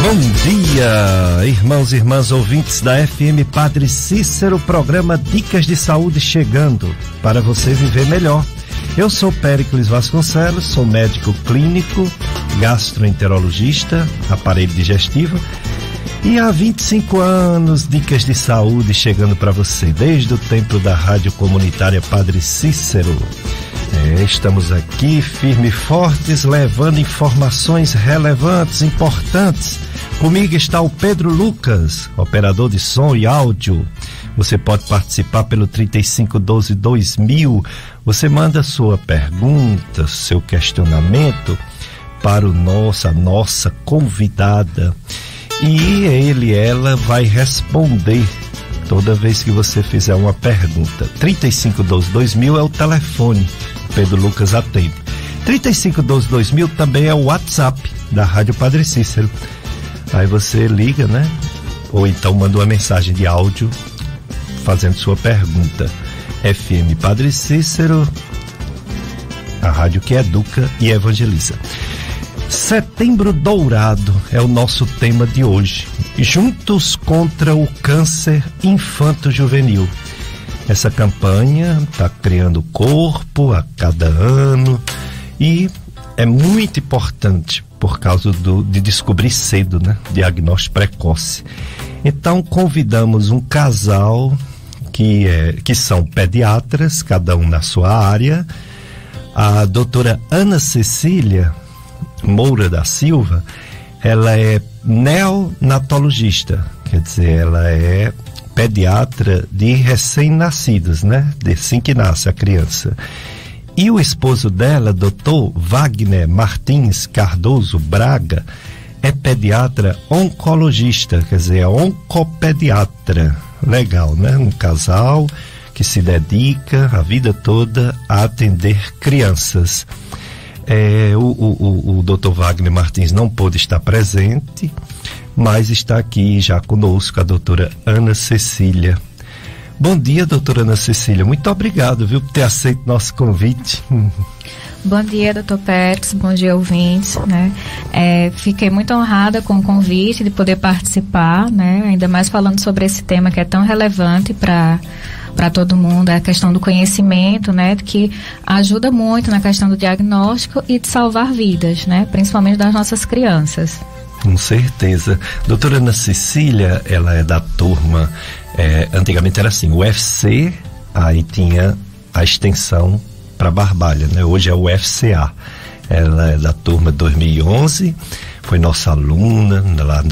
Bom dia, irmãos e irmãs ouvintes da FM Padre Cícero, programa Dicas de Saúde chegando para você viver melhor. Eu sou Péricles Vasconcelos, sou médico clínico, gastroenterologista, aparelho digestivo, e há 25 anos Dicas de Saúde chegando para você, desde o tempo da Rádio Comunitária Padre Cícero. Estamos aqui firmes e fortes, levando informações relevantes, importantes. Comigo está o Pedro Lucas, operador de som e áudio. Você pode participar pelo 3512-2000. Você manda sua pergunta, seu questionamento para a nossa convidada. E ela vai responder toda vez que você fizer uma pergunta. 3512-2000 é o telefone. Pedro Lucas atende. 3512-2000 também é o WhatsApp da Rádio Padre Cícero. Aí você liga, né? Ou então manda uma mensagem de áudio fazendo sua pergunta. FM Padre Cícero, a rádio que educa e evangeliza. Setembro Dourado é o nosso tema de hoje. Juntos contra o câncer infanto-juvenil. Essa campanha está criando corpo a cada ano e é muito importante por causa de descobrir cedo, né? Diagnóstico precoce. Então convidamos um casal que são pediatras, cada um na sua área, a doutora Ana Cecília Moura da Silva. Ela é neonatologista, quer dizer, ela é pediatra de recém-nascidos, né? De assim que nasce a criança. E o esposo dela, doutor Wagner Martins Cardoso Braga, é pediatra oncologista, quer dizer, é oncopediatra. Legal, né? Um casal que se dedica a vida toda a atender crianças. O doutor Wagner Martins não pôde estar presente, mas está aqui já conosco a doutora Ana Cecília. Bom dia, doutora Ana Cecília. Muito obrigado, viu, por ter aceito nosso convite. Bom dia, doutor Pérez. Bom dia, ouvintes, né? Fiquei muito honrada com o convite de poder participar, né? Ainda mais falando sobre esse tema que é tão relevante para todo mundo, é a questão do conhecimento, né? Que ajuda muito na questão do diagnóstico e de salvar vidas, né? Principalmente das nossas crianças. Com certeza. Doutora Ana Cecília, ela é da turma, antigamente era assim, UFC, aí tinha a extensão para Barbalha, né? Hoje é o UFCA. Ela é da turma 2011, foi nossa aluna lá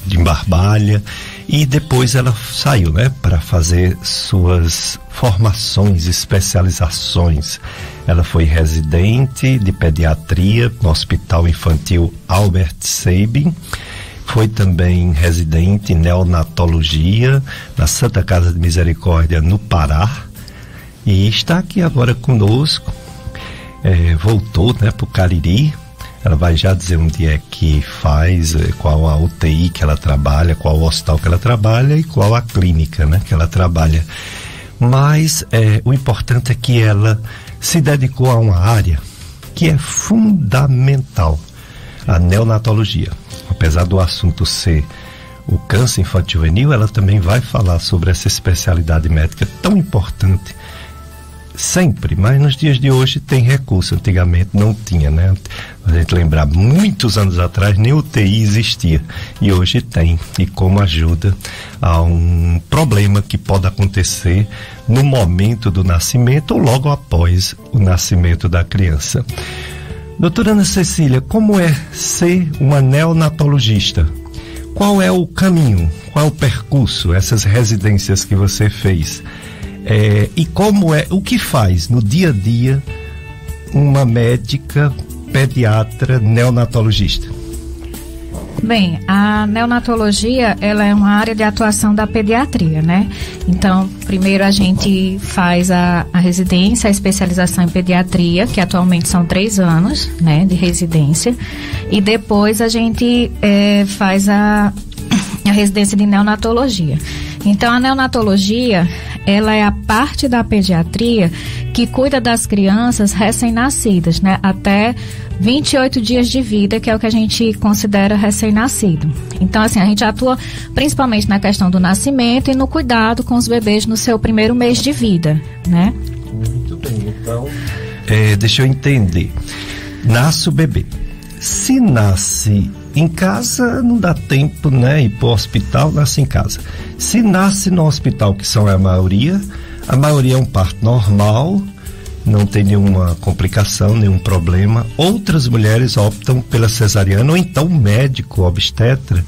de Barbalha, e depois ela saiu, né, para fazer suas formações, especializações. Ela foi residente de pediatria no Hospital Infantil Albert Sabin, foi também residente em neonatologia na Santa Casa de Misericórdia no Pará, e está aqui agora conosco. Voltou, né, para o Cariri. Ela vai já dizer onde é que faz, qual a UTI que ela trabalha, qual o hospital que ela trabalha e qual a clínica, né, que ela trabalha. Mas o importante é que ela se dedicou a uma área que é fundamental, a neonatologia. Apesar do assunto ser o câncer infanto-juvenil, ela também vai falar sobre essa especialidade médica tão importante. Sempre, mas nos dias de hoje tem recurso, antigamente não tinha, né? A gente lembrar, muitos anos atrás nem UTI existia, e hoje tem, e como ajuda a um problema que pode acontecer no momento do nascimento ou logo após o nascimento da criança. Doutora Ana Cecília, como é ser uma neonatologista? Qual é o caminho, qual é o percurso, essas residências que você fez? E como o que faz no dia a dia uma médica pediatra neonatologista? Bem, a neonatologia, ela é uma área de atuação da pediatria, né? Então, primeiro a gente faz a residência, a especialização em pediatria, que atualmente são 3 anos, né, de residência, e depois a gente faz a residência de neonatologia. Então, a neonatologia, ela é a parte da pediatria que cuida das crianças recém-nascidas, né? Até 28 dias de vida, que é o que a gente considera recém-nascido. Então, assim, a gente atua principalmente na questão do nascimento e no cuidado com os bebês no seu primeiro mês de vida, né? Muito bem, então, deixa eu entender. Nasce o bebê. Se nasce em casa, não dá tempo, né? Ir para o hospital, nasce em casa. Se nasce no hospital, que são a maioria é um parto normal, não tem nenhuma complicação, nenhum problema. Outras mulheres optam pela cesariana, ou então o médico obstetra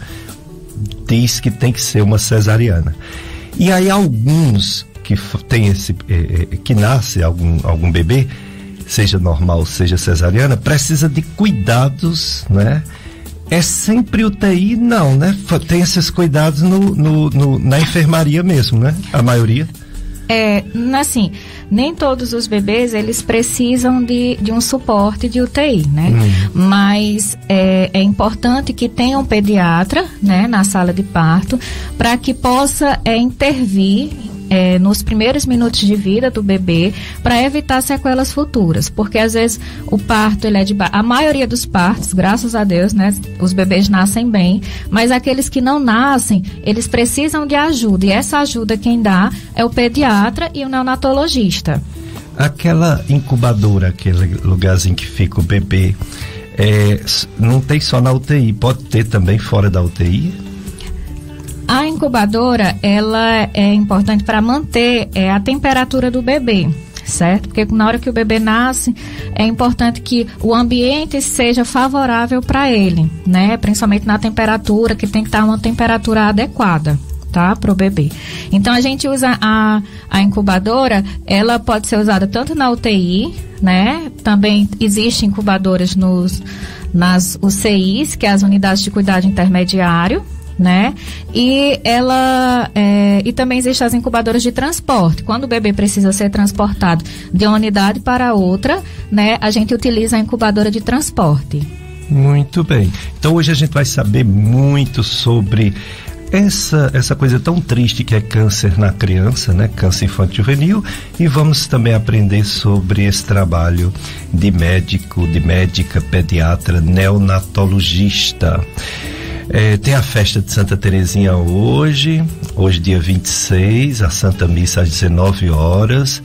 diz que tem que ser uma cesariana. E aí alguns que tem que nasce algum bebê, seja normal, seja cesariana, precisa de cuidados, né? É sempre UTI? Não, né? Tem esses cuidados na enfermaria mesmo, né? A maioria. Assim, nem todos os bebês, eles precisam de um suporte de UTI, né? Mas é importante que tenha um pediatra, né, na sala de parto, para que possa intervir nos primeiros minutos de vida do bebê, para evitar sequelas futuras, porque às vezes o parto, a maioria dos partos, graças a Deus, né, os bebês nascem bem, mas aqueles que não nascem, eles precisam de ajuda, e essa ajuda quem dá é o pediatra e o neonatologista. Aquela incubadora, aquele lugarzinho que fica o bebê, não tem só na UTI, pode ter também fora da UTI? A incubadora, ela é importante para manter a temperatura do bebê, certo? Porque na hora que o bebê nasce, é importante que o ambiente seja favorável para ele, né? Principalmente na temperatura, que tem que estar uma temperatura adequada, tá? Para o bebê. Então, a gente usa a incubadora, ela pode ser usada tanto na UTI, né? Também existem incubadoras nas UCIs, que é as unidades de cuidado intermediário, né? E e também existem as incubadoras de transporte. Quando o bebê precisa ser transportado de uma unidade para outra, né, a gente utiliza a incubadora de transporte. Muito bem. Então hoje a gente vai saber muito sobre essa coisa tão triste que é câncer na criança, né? Câncer infantil juvenil, e vamos também aprender sobre esse trabalho de médico, de médica, pediatra, neonatologista. Tem a festa de Santa Terezinha hoje dia 26, a Santa Missa às 19 horas,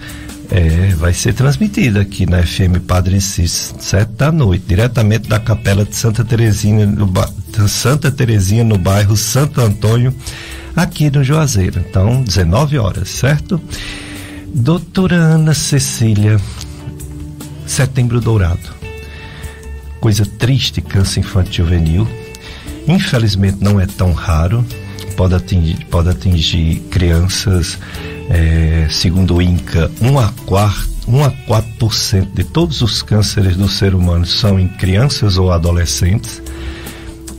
vai ser transmitida aqui na FM Padre Cícero, 7 da noite, diretamente da Capela de Santa Terezinha, no bairro Santo Antônio, aqui no Juazeiro. Então, 19 horas, certo? Doutora Ana Cecília, Setembro Dourado, coisa triste, câncer infantil juvenil. Infelizmente não é tão raro, pode atingir crianças, segundo o INCA, 1 a 4% de todos os cânceres do ser humano são em crianças ou adolescentes.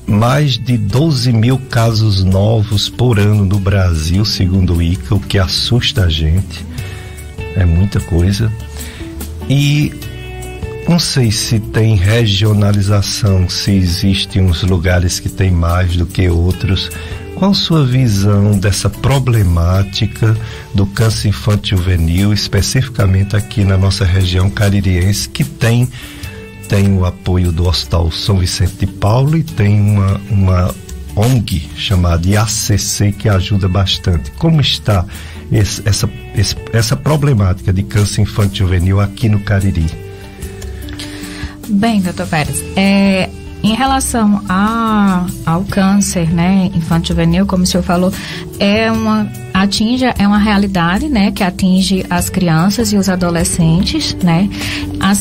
Mais de 12 mil casos novos por ano no Brasil, segundo o INCA, o que assusta a gente, é muita coisa. E não sei se tem regionalização, se existem uns lugares que tem mais do que outros. Qual sua visão dessa problemática do câncer infantil juvenil, especificamente aqui na nossa região caririense, que tem o apoio do Hospital São Vicente de Paulo e tem uma ONG chamada IACC que ajuda bastante. Como está essa problemática de câncer infantil juvenil aqui no Cariri? Bem, doutor Pérez, em relação ao câncer, né, infantil juvenil, como o senhor falou, é uma realidade, né, que atinge as crianças e os adolescentes, né.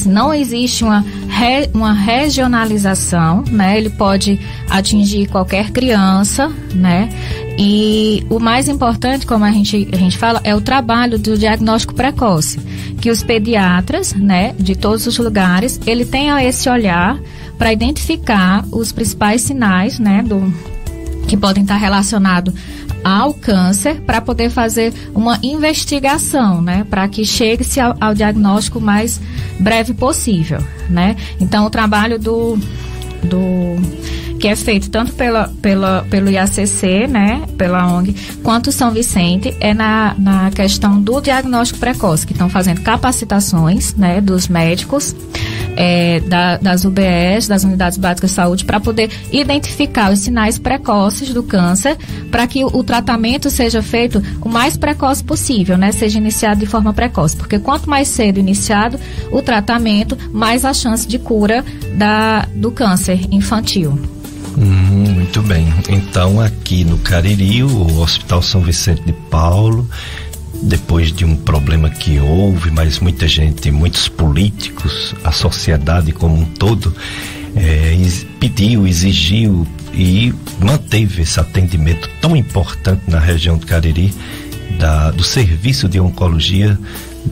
Não existe uma regionalização, né, ele pode atingir qualquer criança, né. E o mais importante, como a gente fala, é o trabalho do diagnóstico precoce, que os pediatras, né, de todos os lugares, ele tenha esse olhar para identificar os principais sinais, né, que podem estar relacionados ao câncer, para poder fazer uma investigação, né, para que chegue-se ao diagnóstico mais breve possível, né. Então, o trabalho que é feito tanto pelo IACC, né, pela ONG, quanto São Vicente, é na questão do diagnóstico precoce, que estão fazendo capacitações, né, dos médicos, das UBS, das Unidades Básicas de Saúde, para poder identificar os sinais precoces do câncer, para que o tratamento seja feito o mais precoce possível, né, seja iniciado de forma precoce, porque quanto mais cedo iniciado o tratamento, mais a chance de cura do câncer infantil. Muito bem. Então, aqui no Cariri, o Hospital São Vicente de Paulo, depois de um problema que houve, mas muita gente, muitos políticos, a sociedade como um todo, pediu, exigiu e manteve esse atendimento tão importante na região do Cariri, do serviço de oncologia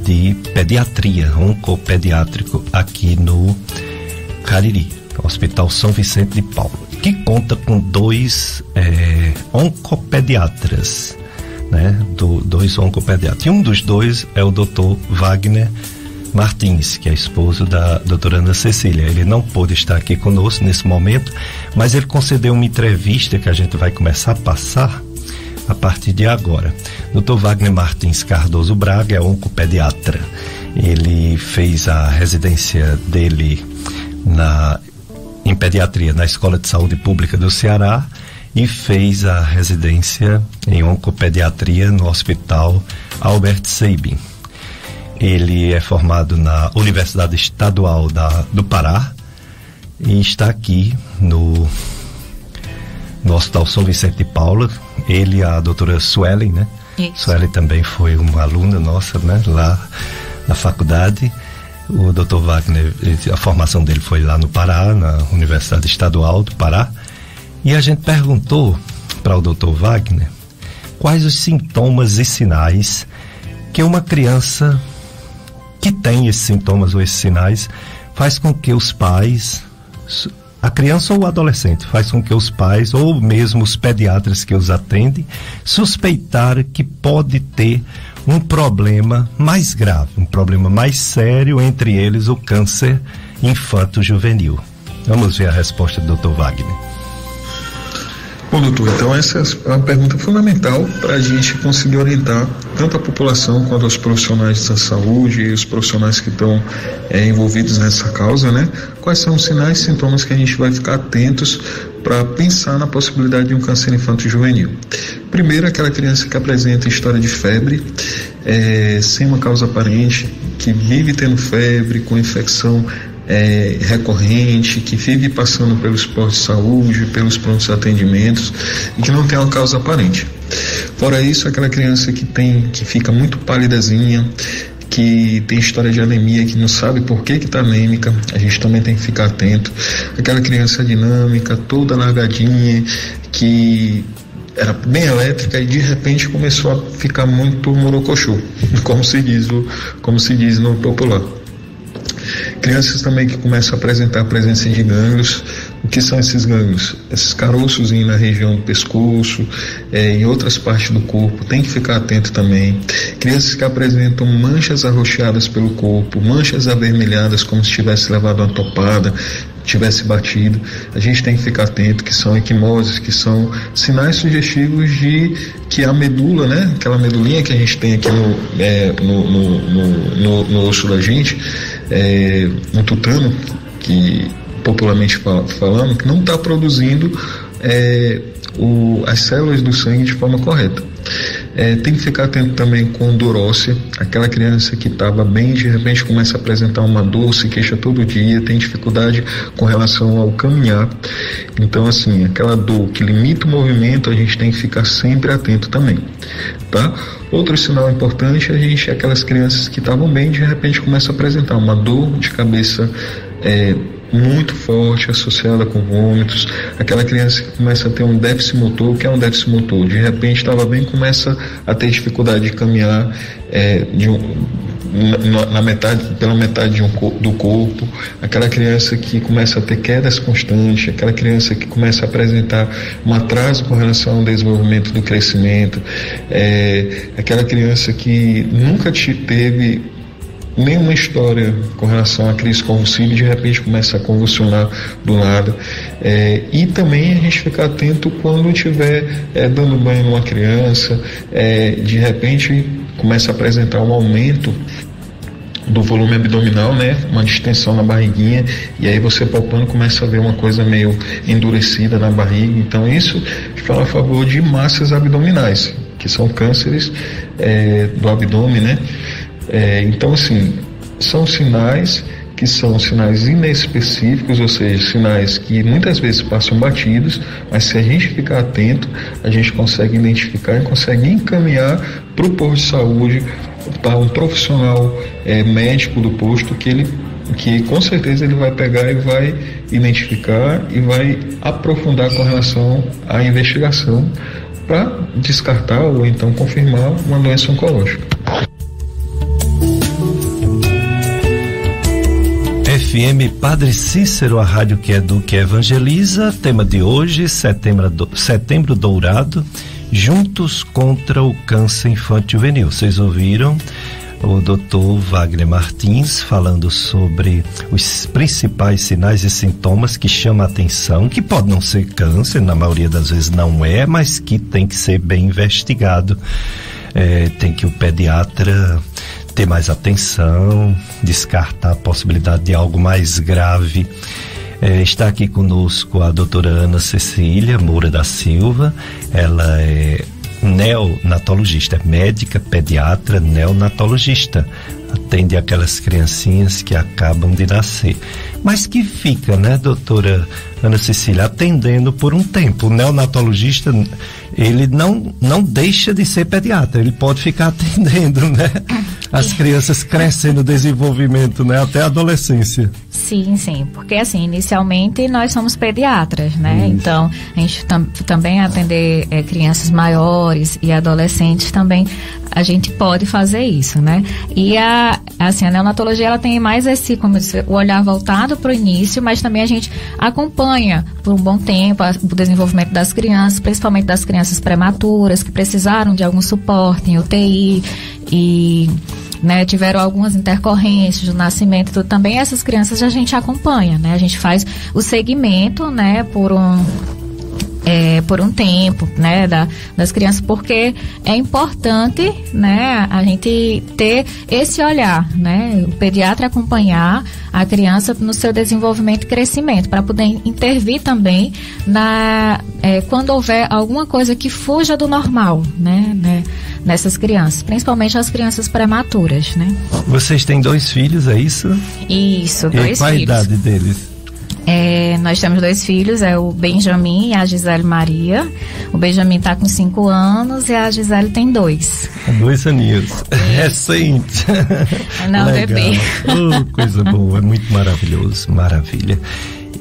de pediatria, oncopediátrico aqui no Cariri, Hospital São Vicente de Paulo, que conta com 2 oncopediatras, né? Dois oncopediatras. E um dos 2 é o Dr. Wagner Martins, que é esposo da doutora Ana Cecília. Ele não pôde estar aqui conosco nesse momento, mas ele concedeu uma entrevista que a gente vai começar a passar a partir de agora. Dr. Wagner Martins Cardoso Braga é oncopediatra. Ele fez a residência dele em pediatria na Escola de Saúde Pública do Ceará e fez a residência em oncopediatria no Hospital Albert Sabin. Ele é formado na Universidade Estadual do Pará e está aqui no Hospital São Vicente de Paulo. Ele e a doutora Suelen, né? Isso. Suelen também foi uma aluna nossa, né? Lá na faculdade. O Dr. Wagner, a formação dele foi lá no Pará, na Universidade Estadual do Pará. E a gente perguntou para o Dr. Wagner quais os sintomas e sinais que uma criança que tem esses sintomas ou esses sinais faz com que os pais, a criança ou o adolescente, faz com que os pais ou mesmo os pediatras que os atendem suspeitarem que pode ter um problema mais grave, um problema mais sério, entre eles o câncer infanto-juvenil. Vamos ver a resposta do Dr. Wagner. Bom, doutor, então essa é uma pergunta fundamental para a gente conseguir orientar tanto a população quanto os profissionais da saúde e os profissionais que estão envolvidos nessa causa, né? Quais são os sinais e sintomas que a gente vai ficar atentos para pensar na possibilidade de um câncer infanto-juvenil. Primeiro, aquela criança que apresenta história de febre, sem uma causa aparente, que vive tendo febre, com infecção recorrente, que vive passando pelos postos de saúde, pelos prontos atendimentos e que não tem uma causa aparente. Fora isso, aquela criança que fica muito pálidazinha, que tem história de anemia, que não sabe por que está anêmica, a gente também tem que ficar atento. Aquela criança dinâmica, toda largadinha, que era bem elétrica e de repente começou a ficar muito morocochô, como se diz no popular. Crianças também que começam a apresentar a presença de gânglios. O que são esses gânglios? Esses caroços na região do pescoço, em outras partes do corpo, tem que ficar atento também. Crianças que apresentam manchas arroxeadas pelo corpo, manchas avermelhadas como se tivesse levado uma topada, tivesse batido, a gente tem que ficar atento, que são equimoses, que são sinais sugestivos de que a medula, né, aquela medulinha que a gente tem aqui no osso da gente, no tutano, que popularmente falando, que não está produzindo as células do sangue de forma correta. Tem que ficar atento também com dor óssea, aquela criança que estava bem, de repente começa a apresentar uma dor, se queixa todo dia, tem dificuldade com relação ao caminhar. Então, assim, aquela dor que limita o movimento, a gente tem que ficar sempre atento também, tá? Outro sinal importante, aquelas crianças que estavam bem, de repente começa a apresentar uma dor de cabeça muito forte, associada com vômitos, aquela criança que começa a ter um déficit motor. O que é um déficit motor? De repente estava bem, começa a ter dificuldade de caminhar pela metade do corpo, aquela criança que começa a ter quedas constantes, aquela criança que começa a apresentar um atraso com relação ao desenvolvimento do crescimento, aquela criança que nunca teve nenhuma história com relação à crise convulsiva e de repente começa a convulsionar do nada. E também a gente ficar atento quando estiver dando banho numa criança, de repente começa a apresentar um aumento do volume abdominal, né? Uma distensão na barriguinha, e aí você palpando começa a ver uma coisa meio endurecida na barriga. Então isso fala a favor de massas abdominais, que são cânceres do abdômen, né? Então assim, são sinais que são sinais inespecíficos, ou seja, sinais que muitas vezes passam batidos, mas se a gente ficar atento, a gente consegue identificar e consegue encaminhar para o posto de saúde, para um profissional médico do posto, que com certeza ele vai pegar e vai identificar e vai aprofundar com relação à investigação para descartar ou então confirmar uma doença oncológica. FM Padre Cícero, a rádio que educa e evangeliza. Tema de hoje, Setembro Dourado, juntos contra o câncer infantil juvenil. Vocês ouviram o Dr. Wagner Martins falando sobre os principais sinais e sintomas que chamam a atenção, que pode não ser câncer, na maioria das vezes não é, mas que tem que ser bem investigado. Tem que o pediatra ter mais atenção, descartar a possibilidade de algo mais grave. Está aqui conosco a doutora Ana Cecília Moura da Silva. Ela é neonatologista, médica, pediatra, neonatologista. Atende aquelas criancinhas que acabam de nascer. Mas que fica, né, doutora Ana Cecília, atendendo por um tempo. O neonatologista, ele não deixa de ser pediatra, ele pode ficar atendendo, né? As crianças crescem no desenvolvimento, né? Até a adolescência. Sim, porque assim, inicialmente nós somos pediatras, né? Isso. Então, a gente também atender crianças maiores e adolescentes também, a gente pode fazer isso, né? E a neonatologia, ela tem mais como eu disse, o olhar voltado para o início, mas também a gente acompanha por um bom tempo o desenvolvimento das crianças, principalmente das crianças prematuras, que precisaram de algum suporte em UTI e tiveram algumas intercorrências do nascimento, tudo. Também essas crianças a gente acompanha, né? A gente faz o segmento, né, por um tempo, né, das crianças, porque é importante, né, a gente ter esse olhar, né, o pediatra acompanhar a criança no seu desenvolvimento e crescimento, para poder intervir também quando houver alguma coisa que fuja do normal, né, nessas crianças, principalmente as crianças prematuras, né. Vocês têm 2 filhos, é isso? Isso, 2 filhos. E qual a idade deles? Nós temos 2 filhos, o Benjamin e a Gisele Maria. O Benjamin está com 5 anos e a Gisele tem 2. 2 aninhos. Recente. Não, bebê. Coisa boa, é muito maravilhoso, maravilha.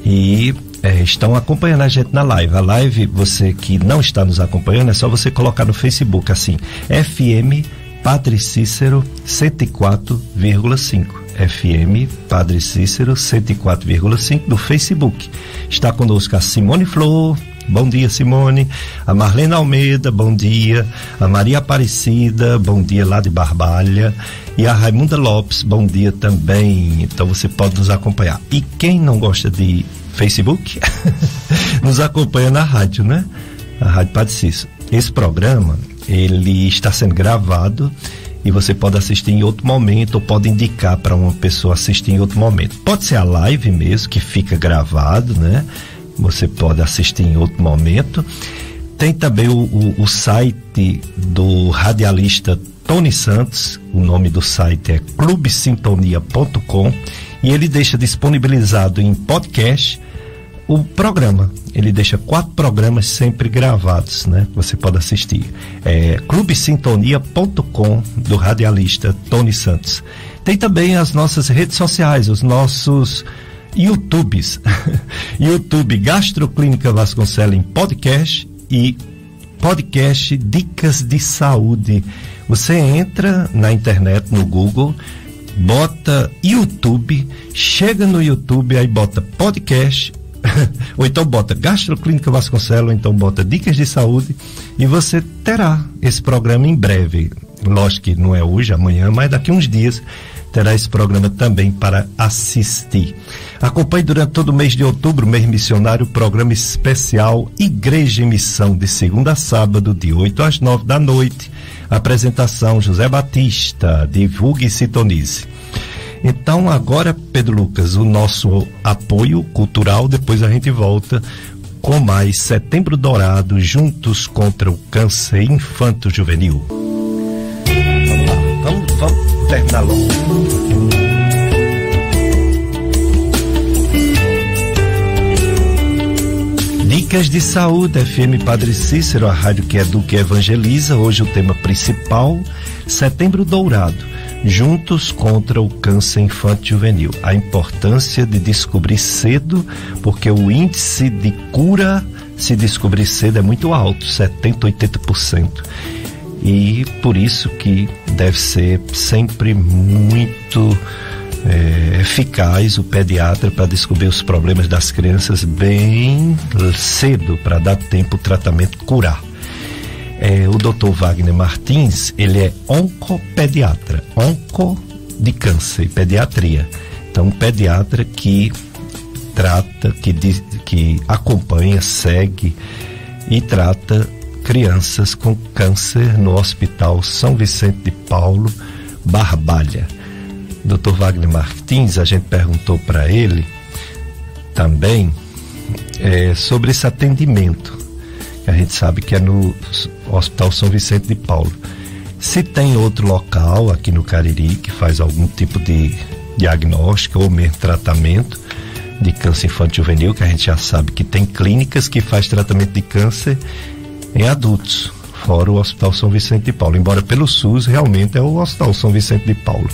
E estão acompanhando a gente na live. A live, você que não está nos acompanhando, é só você colocar no Facebook assim, FM Padre Cícero 104,5. FM Padre Cícero 104,5 do Facebook. Está conosco a Simone Flor, bom dia, Simone. A Marlene Almeida, bom dia. A Maria Aparecida, bom dia, lá de Barbalha. E a Raimunda Lopes, bom dia também. Então você pode nos acompanhar. E quem não gosta de Facebook, nos acompanha na rádio, né? A Rádio Padre Cícero. Esse programa, ele está sendo gravado e você pode assistir em outro momento, ou pode indicar para uma pessoa assistir em outro momento. Pode ser a live mesmo, que fica gravado, né? Você pode assistir em outro momento. Tem também o site do radialista Tony Santos, o nome do site é clubesintonia.com, e ele deixa disponibilizado em podcast o programa. Ele deixa 4 programas sempre gravados, né? Você pode assistir. clubesintonia.com do radialista Tony Santos. Tem também as nossas redes sociais, os nossos YouTubes. YouTube Gastroclínica Vasconcelos em podcast e podcast Dicas de Saúde. Você entra na internet, no Google, bota YouTube, chega no YouTube, aí bota podcast, ou então bota Gastroclínica Vasconcelos, ou então bota Dicas de Saúde, e você terá esse programa em breve. Lógico que não é hoje, amanhã, mas daqui uns dias terá esse programa também para assistir. Acompanhe durante todo o mês de outubro, mês missionário, o programa especial Igreja em Missão, de segunda a sábado, de 8 às 9 da noite. Apresentação José Batista, divulgue e sintonize. Então agora, Pedro Lucas, o nosso apoio cultural, depois a gente volta com mais Setembro Dourado, juntos contra o câncer infanto-juvenil. Vamos terminar logo. Dicas de Saúde, FM Padre Cícero, a rádio que educa e evangeliza. Hoje o tema principal, Setembro Dourado, juntos contra o câncer infanto-juvenil. A importância de descobrir cedo, porque o índice de cura, se descobrir cedo, é muito alto, 70%, 80%. E por isso que deve ser sempre muito eficaz o pediatra para descobrir os problemas das crianças bem cedo, para dar tempo o tratamento curar. O Dr. Wagner Martins, ele é oncopediatra, onco de câncer e pediatria. Então, um pediatra que trata, que acompanha, segue e trata crianças com câncer no Hospital São Vicente de Paulo, Barbalha. Dr. Wagner Martins, a gente perguntou para ele também sobre esse atendimento, que a gente sabe que é no Hospital São Vicente de Paulo. Se tem outro local aqui no Cariri que faz algum tipo de diagnóstico ou mesmo tratamento de câncer infanto-juvenil, que a gente já sabe que tem clínicas que faz tratamento de câncer em adultos, fora o Hospital São Vicente de Paulo, embora pelo SUS realmente é o Hospital São Vicente de Paulo.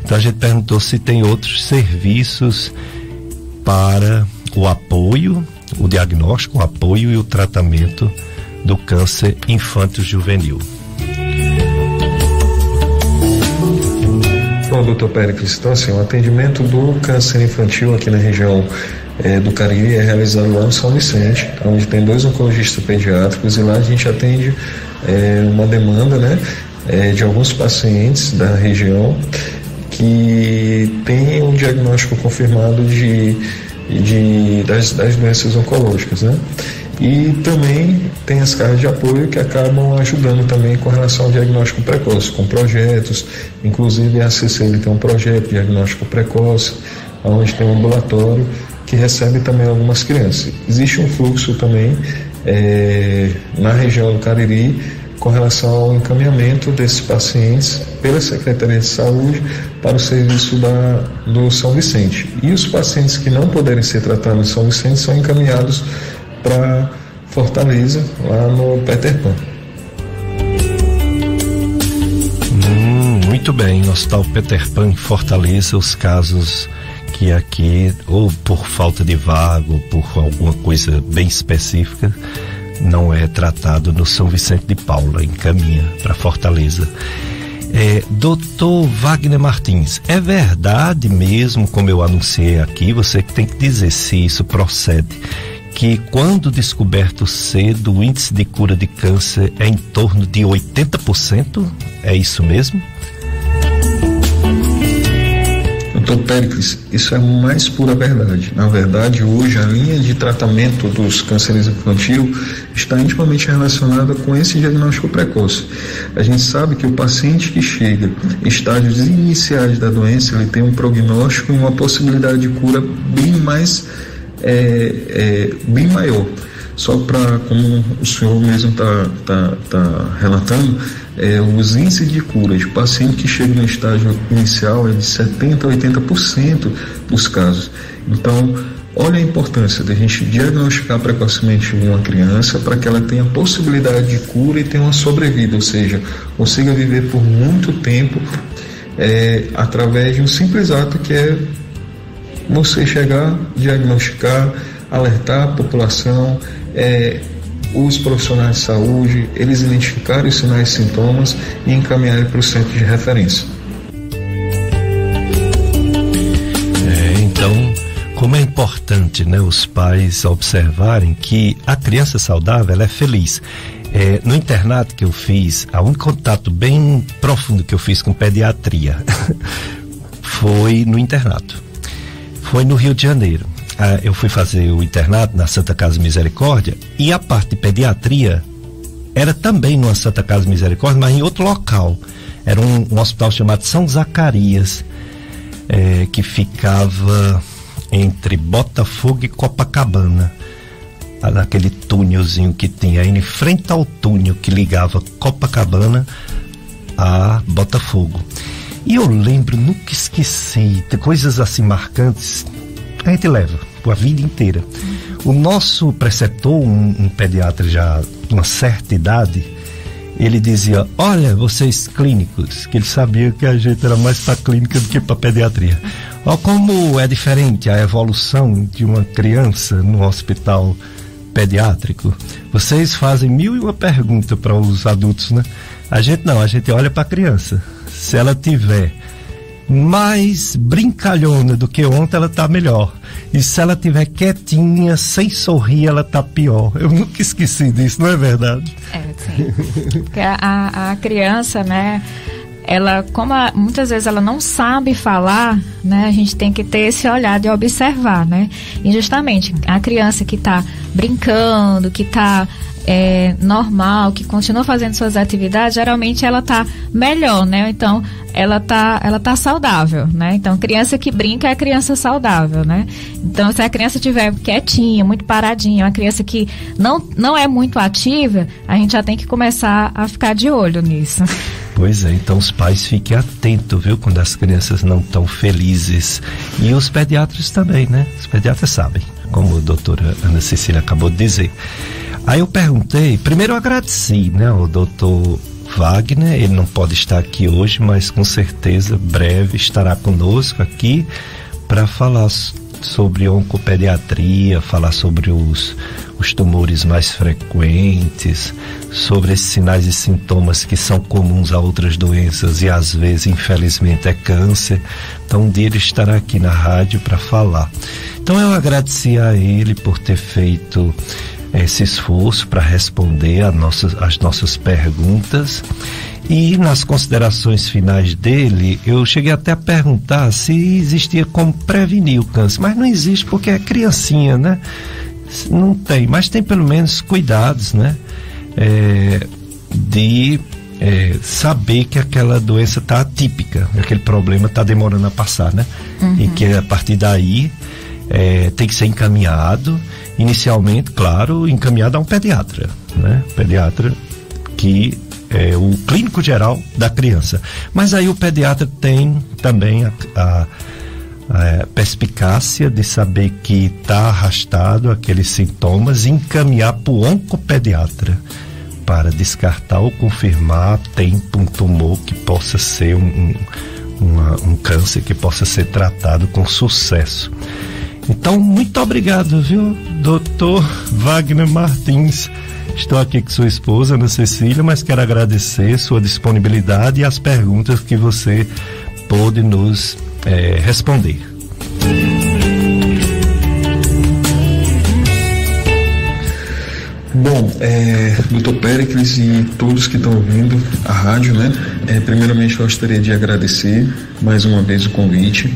Então a gente perguntou se tem outros serviços para o apoio, o diagnóstico, o apoio e o tratamento do câncer infanto-juvenil. Bom, doutor Péricles, então assim, o atendimento do câncer infantil aqui na região do Cariri é realizado lá no São Vicente, onde tem 2 oncologistas pediátricos, e lá a gente atende uma demanda, né, de alguns pacientes da região que tem um diagnóstico confirmado das doenças oncológicas, né? E também tem as cargas de apoio que acabam ajudando também com relação ao diagnóstico precoce, com projetos, inclusive a ACC ele tem um projeto de diagnóstico precoce, onde tem um ambulatório que recebe também algumas crianças. Existe um fluxo também na região do Cariri com relação ao encaminhamento desses pacientes pela Secretaria de Saúde para o serviço do São Vicente. E os pacientes que não puderem ser tratados no São Vicente são encaminhados para Fortaleza, lá no Peter Pan. Muito bem, no Hospital Peter Pan em Fortaleza, os casos que aqui, ou por falta de vaga, ou por alguma coisa bem específica, não é tratado no São Vicente de Paulo, encaminha para Fortaleza. Doutor Wagner Martins, é verdade mesmo, como eu anunciei aqui, você que tem que dizer se isso procede, que quando descoberto cedo o índice de cura de câncer é em torno de 80%? É isso mesmo? Doutor Péricles, isso é a mais pura verdade. Na verdade, hoje a linha de tratamento dos cânceres infantil está intimamente relacionada com esse diagnóstico precoce. A gente sabe que o paciente que chega em estágios iniciais da doença, ele tem um prognóstico e uma possibilidade de cura bem maior. Só para, como o senhor mesmo está relatando, os índices de cura de paciente que chega no estágio inicial é de 70% a 80% dos casos. Então, olha a importância da gente diagnosticar precocemente uma criança para que ela tenha possibilidade de cura e tenha uma sobrevida, ou seja, consiga viver por muito tempo através de um simples ato que é você chegar, diagnosticar, alertar a população, os profissionais de saúde, eles identificarem os sinais e sintomas e encaminharem para o centro de referência. Então, como é importante, né, os pais observarem que a criança saudável, ela é feliz. No internato que eu fiz, há um contato bem profundo que eu fiz com pediatria, foi no internato. Foi no Rio de Janeiro. Eu fui fazer o internato na Santa Casa Misericórdia, e a parte de pediatria era também numa Santa Casa Misericórdia, mas em outro local. Era um hospital chamado São Zacarias, que ficava entre Botafogo e Copacabana, naquele túnelzinho que tinha aí em frente ao túnel que ligava Copacabana a Botafogo. E eu lembro, nunca esqueci, de coisas assim marcantes que a gente leva a vida inteira. O nosso preceptor, um pediatra já de uma certa idade, ele dizia: olha, vocês clínicos, que ele sabia que a gente era mais para clínica do que para pediatria. Olha como é diferente a evolução de uma criança no hospital pediátrico. Vocês fazem 1001 perguntas para os adultos, né? A gente não, a gente olha para a criança. Se ela tiver mais brincalhona do que ontem, ela tá melhor. E se ela tiver quietinha, sem sorrir, ela tá pior. Eu nunca esqueci disso, não é verdade? Sim. Porque a criança, né, ela, muitas vezes ela não sabe falar, né, a gente tem que ter esse olhar de observar, né? E justamente a criança que tá brincando, que tá normal, que continua fazendo suas atividades, geralmente ela tá melhor, né? Então, ela tá saudável, né? Então, criança que brinca é criança saudável, né? Então, se a criança estiver quietinha, muito paradinha, uma criança que não é muito ativa, a gente já tem que começar a ficar de olho nisso. Pois é, então os pais fiquem atentos, viu? Quando as crianças não estão felizes. E os pediatras também, né? Os pediatras sabem, como a doutora Ana Cecília acabou de dizer. Aí eu perguntei, primeiro eu agradeci, né, ao doutor Wagner, ele não pode estar aqui hoje, mas com certeza breve estará conosco aqui para falar sobre oncopediatria, falar sobre os tumores mais frequentes, sobre esses sinais e sintomas que são comuns a outras doenças e às vezes, infelizmente, é câncer. Então um dia ele estará aqui na rádio para falar. Então eu agradeci a ele por ter feito esse esforço para responder às nossas perguntas, e nas considerações finais dele eu cheguei até a perguntar se existia como prevenir o câncer, mas não existe porque é criancinha, né? Não tem, mas tem pelo menos cuidados, né? De saber que aquela doença está atípica, aquele problema está demorando a passar, né? Uhum. E que a partir daí tem que ser encaminhado, inicialmente, claro, encaminhado a um pediatra, né? Pediatra que é o clínico geral da criança. Mas aí o pediatra tem também a perspicácia de saber que está arrastado aqueles sintomas e encaminhar para o oncopediatra para descartar ou confirmar a tempo um tumor que possa ser um câncer que possa ser tratado com sucesso. Então, muito obrigado, viu, doutor Wagner Martins. Estou aqui com sua esposa, Ana Cecília, mas quero agradecer sua disponibilidade e as perguntas que você pôde nos responder. Bom, doutor Péricles e todos que estão ouvindo a rádio, né? Primeiramente, eu gostaria de agradecer mais uma vez o convite.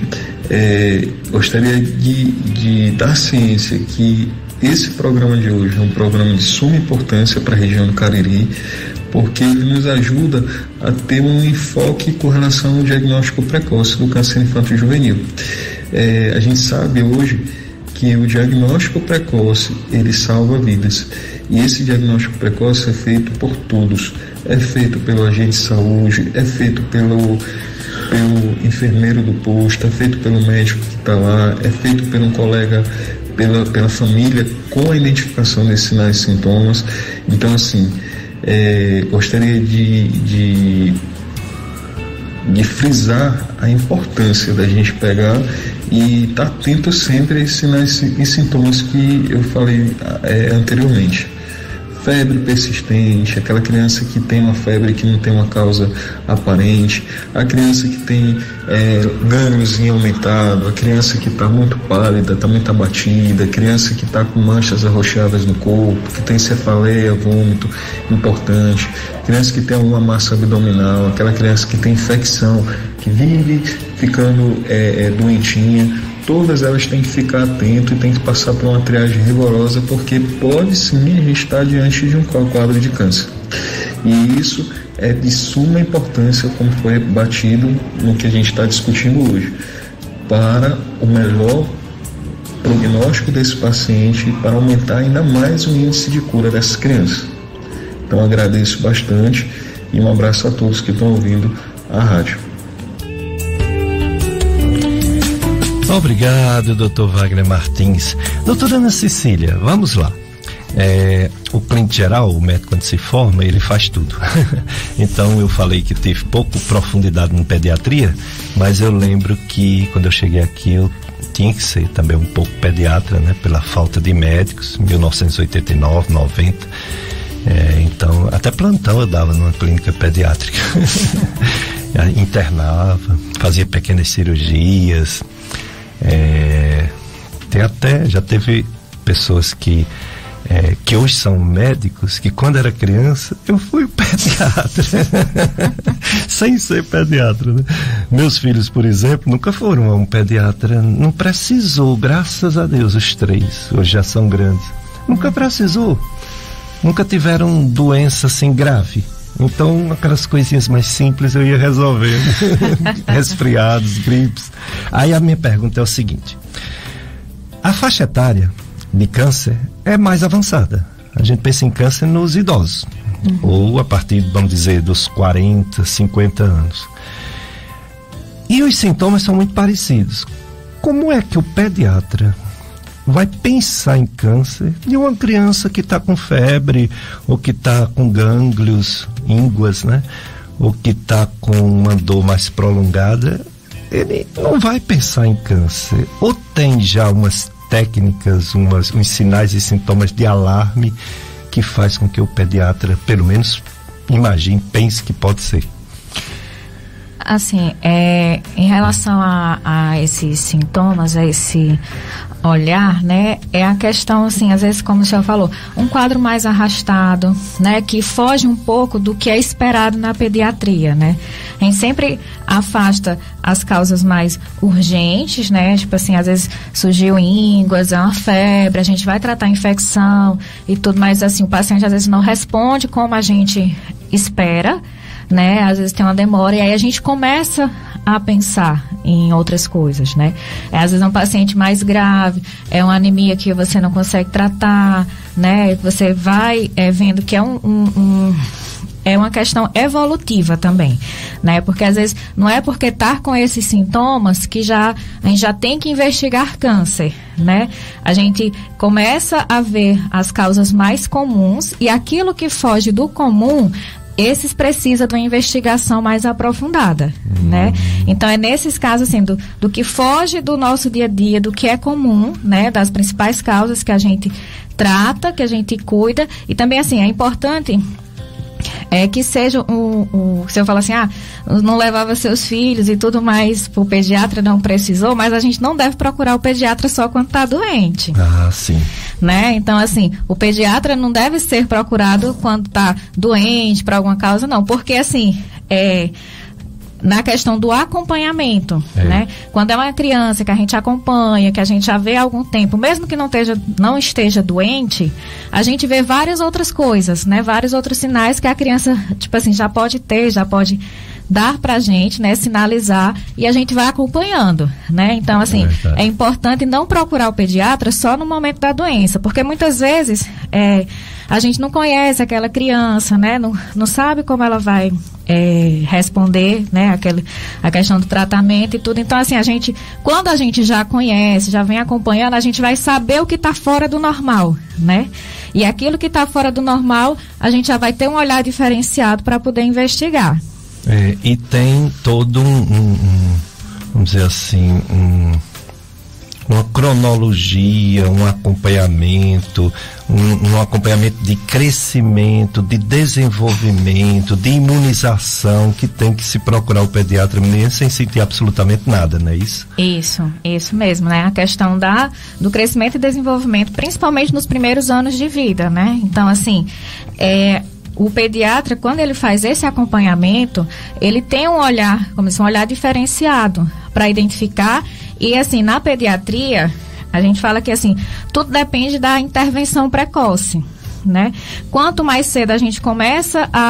Gostaria de dar ciência que esse programa de hoje é um programa de suma importância para a região do Cariri, porque ele nos ajuda a ter um enfoque com relação ao diagnóstico precoce do câncer infanto-juvenil. A gente sabe hoje que o diagnóstico precoce, ele salva vidas, e esse diagnóstico precoce é feito por todos, é feito pelo agente de saúde, é feito pelo enfermeiro do posto, é feito pelo médico que está lá, é feito por um colega, pela família, com a identificação desses sinais e sintomas. Então, assim, gostaria de frisar a importância da gente pegar e estar atento sempre a esses sinais e sintomas que eu falei anteriormente. febre persistente, aquela criança que tem uma febre que não tem uma causa aparente, a criança que tem gângliozinho aumentado, a criança que está muito pálida, está muito abatida, a criança que está com manchas arroxeadas no corpo, que tem cefaleia, vômito importante, criança que tem alguma massa abdominal, aquela criança que tem infecção, que vive ficando doentinha. Todas elas têm que ficar atento e têm que passar por uma triagem rigorosa, porque pode sim a gente estar diante de um quadro de câncer. E isso é de suma importância, como foi batido no que a gente está discutindo hoje, para o melhor prognóstico desse paciente e para aumentar ainda mais o índice de cura dessas crianças. Então agradeço bastante e um abraço a todos que estão ouvindo a rádio. Obrigado, Dr. Wagner Martins. Doutora Ana Cecília, vamos lá. O cliente geral, o médico, quando se forma, ele faz tudo. Então eu falei que tive pouco profundidade em pediatria, mas eu lembro que quando eu cheguei aqui eu tinha que ser também um pouco pediatra, né? Pela falta de médicos, 1989, 90. Então, até plantão eu dava numa clínica pediátrica. Internava, fazia pequenas cirurgias. Já teve pessoas que hoje são médicos, que quando era criança eu fui pediatra sem ser pediatra, né? Meus filhos, por exemplo, nunca foram a um pediatra, não precisou, graças a Deus. Os 3 hoje já são grandes, nunca precisou, nunca tiveram doença assim grave. Então, aquelas coisinhas mais simples eu ia resolvendo. Resfriados, gripes. Aí a minha pergunta é o seguinte: a faixa etária de câncer é mais avançada. A gente pensa em câncer nos idosos, ou a partir, vamos dizer, dos 40, 50 anos. E os sintomas são muito parecidos. Como é que o pediatra vai pensar em câncer de uma criança que está com febre, ou que está com gânglios, ínguas, né? Ou que está com uma dor mais prolongada? Ele não vai pensar em câncer. Ou tem já umas técnicas, uns sinais e sintomas de alarme que faz com que o pediatra, pelo menos, imagine, pense que pode ser? Assim, em relação a esses sintomas, a esse olhar, né, é a questão, assim, às vezes, como o senhor falou, um quadro mais arrastado, né, que foge um pouco do que é esperado na pediatria, né. A gente sempre afasta as causas mais urgentes, né, tipo assim, às vezes surgiu ínguas, é uma febre, a gente vai tratar a infecção e tudo, mas assim, o paciente às vezes não responde como a gente espera, né, às vezes tem uma demora, e aí a gente começa a pensar em outras coisas, né? Às vezes é um paciente mais grave, é uma anemia que você não consegue tratar, né? Você vai vendo que é uma questão evolutiva também, né? Porque às vezes não é porque está com esses sintomas que a gente já tem que investigar câncer, né? A gente começa a ver as causas mais comuns, e aquilo que foge do comum, esses precisam de uma investigação mais aprofundada, né? Então é nesses casos, assim, do que foge do nosso dia a dia, do que é comum, né? Das principais causas que a gente trata, que a gente cuida, e também, assim, é importante que seja se eu falar assim, não levava seus filhos e tudo mais, o pediatra não precisou, mas a gente não deve procurar o pediatra só quando está doente. Sim. Né? Então, assim, o pediatra não deve ser procurado quando está doente, por alguma causa, não, porque, assim, na questão do acompanhamento, né? Quando é uma criança que a gente acompanha, que a gente já vê há algum tempo, mesmo que não esteja doente, a gente vê várias outras coisas, né? Vários outros sinais que a criança, tipo assim, já pode dar pra gente, né? Sinalizar, e a gente vai acompanhando, né? Então, assim, é importante não procurar o pediatra só no momento da doença, porque muitas vezes a gente não conhece aquela criança, né? Não sabe como ela vai responder, né? A questão do tratamento e tudo. Então, assim, quando a gente já conhece, já vem acompanhando, a gente vai saber o que está fora do normal, né? E aquilo que está fora do normal, a gente já vai ter um olhar diferenciado para poder investigar. E tem todo vamos dizer assim, uma cronologia, um acompanhamento, um acompanhamento de crescimento, de desenvolvimento, de imunização, que tem que se procurar o pediatra mesmo sem sentir absolutamente nada, não é isso? Isso mesmo, né? A questão do crescimento e desenvolvimento, principalmente nos primeiros anos de vida, né? Então, assim, o pediatra, quando ele faz esse acompanhamento, ele tem um olhar, como se um olhar diferenciado para identificar. E assim, na pediatria, a gente fala que assim, tudo depende da intervenção precoce, né? Quanto mais cedo a gente começa a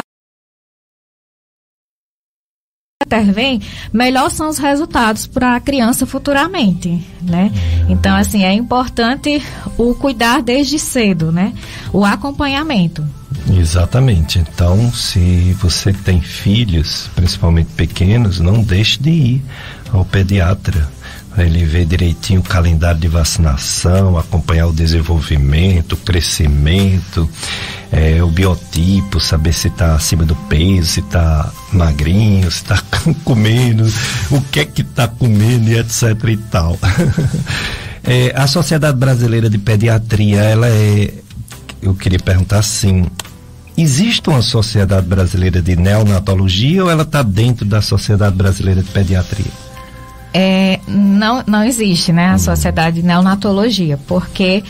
intervém, melhor são os resultados para a criança futuramente, né? Então, assim, é importante o cuidar desde cedo, né? O acompanhamento. Exatamente. Então, se você tem filhos, principalmente pequenos, não deixe de ir ao pediatra. Ele vê direitinho o calendário de vacinação, acompanhar o desenvolvimento, o crescimento, o biotipo, saber se está acima do peso, se está magrinho, se está comendo, o que é que está comendo e etc e tal. A Sociedade Brasileira de Pediatria, eu queria perguntar assim, existe uma Sociedade Brasileira de Neonatologia ou ela está dentro da Sociedade Brasileira de Pediatria? Não existe, né, a Sociedade de Neonatologia, porque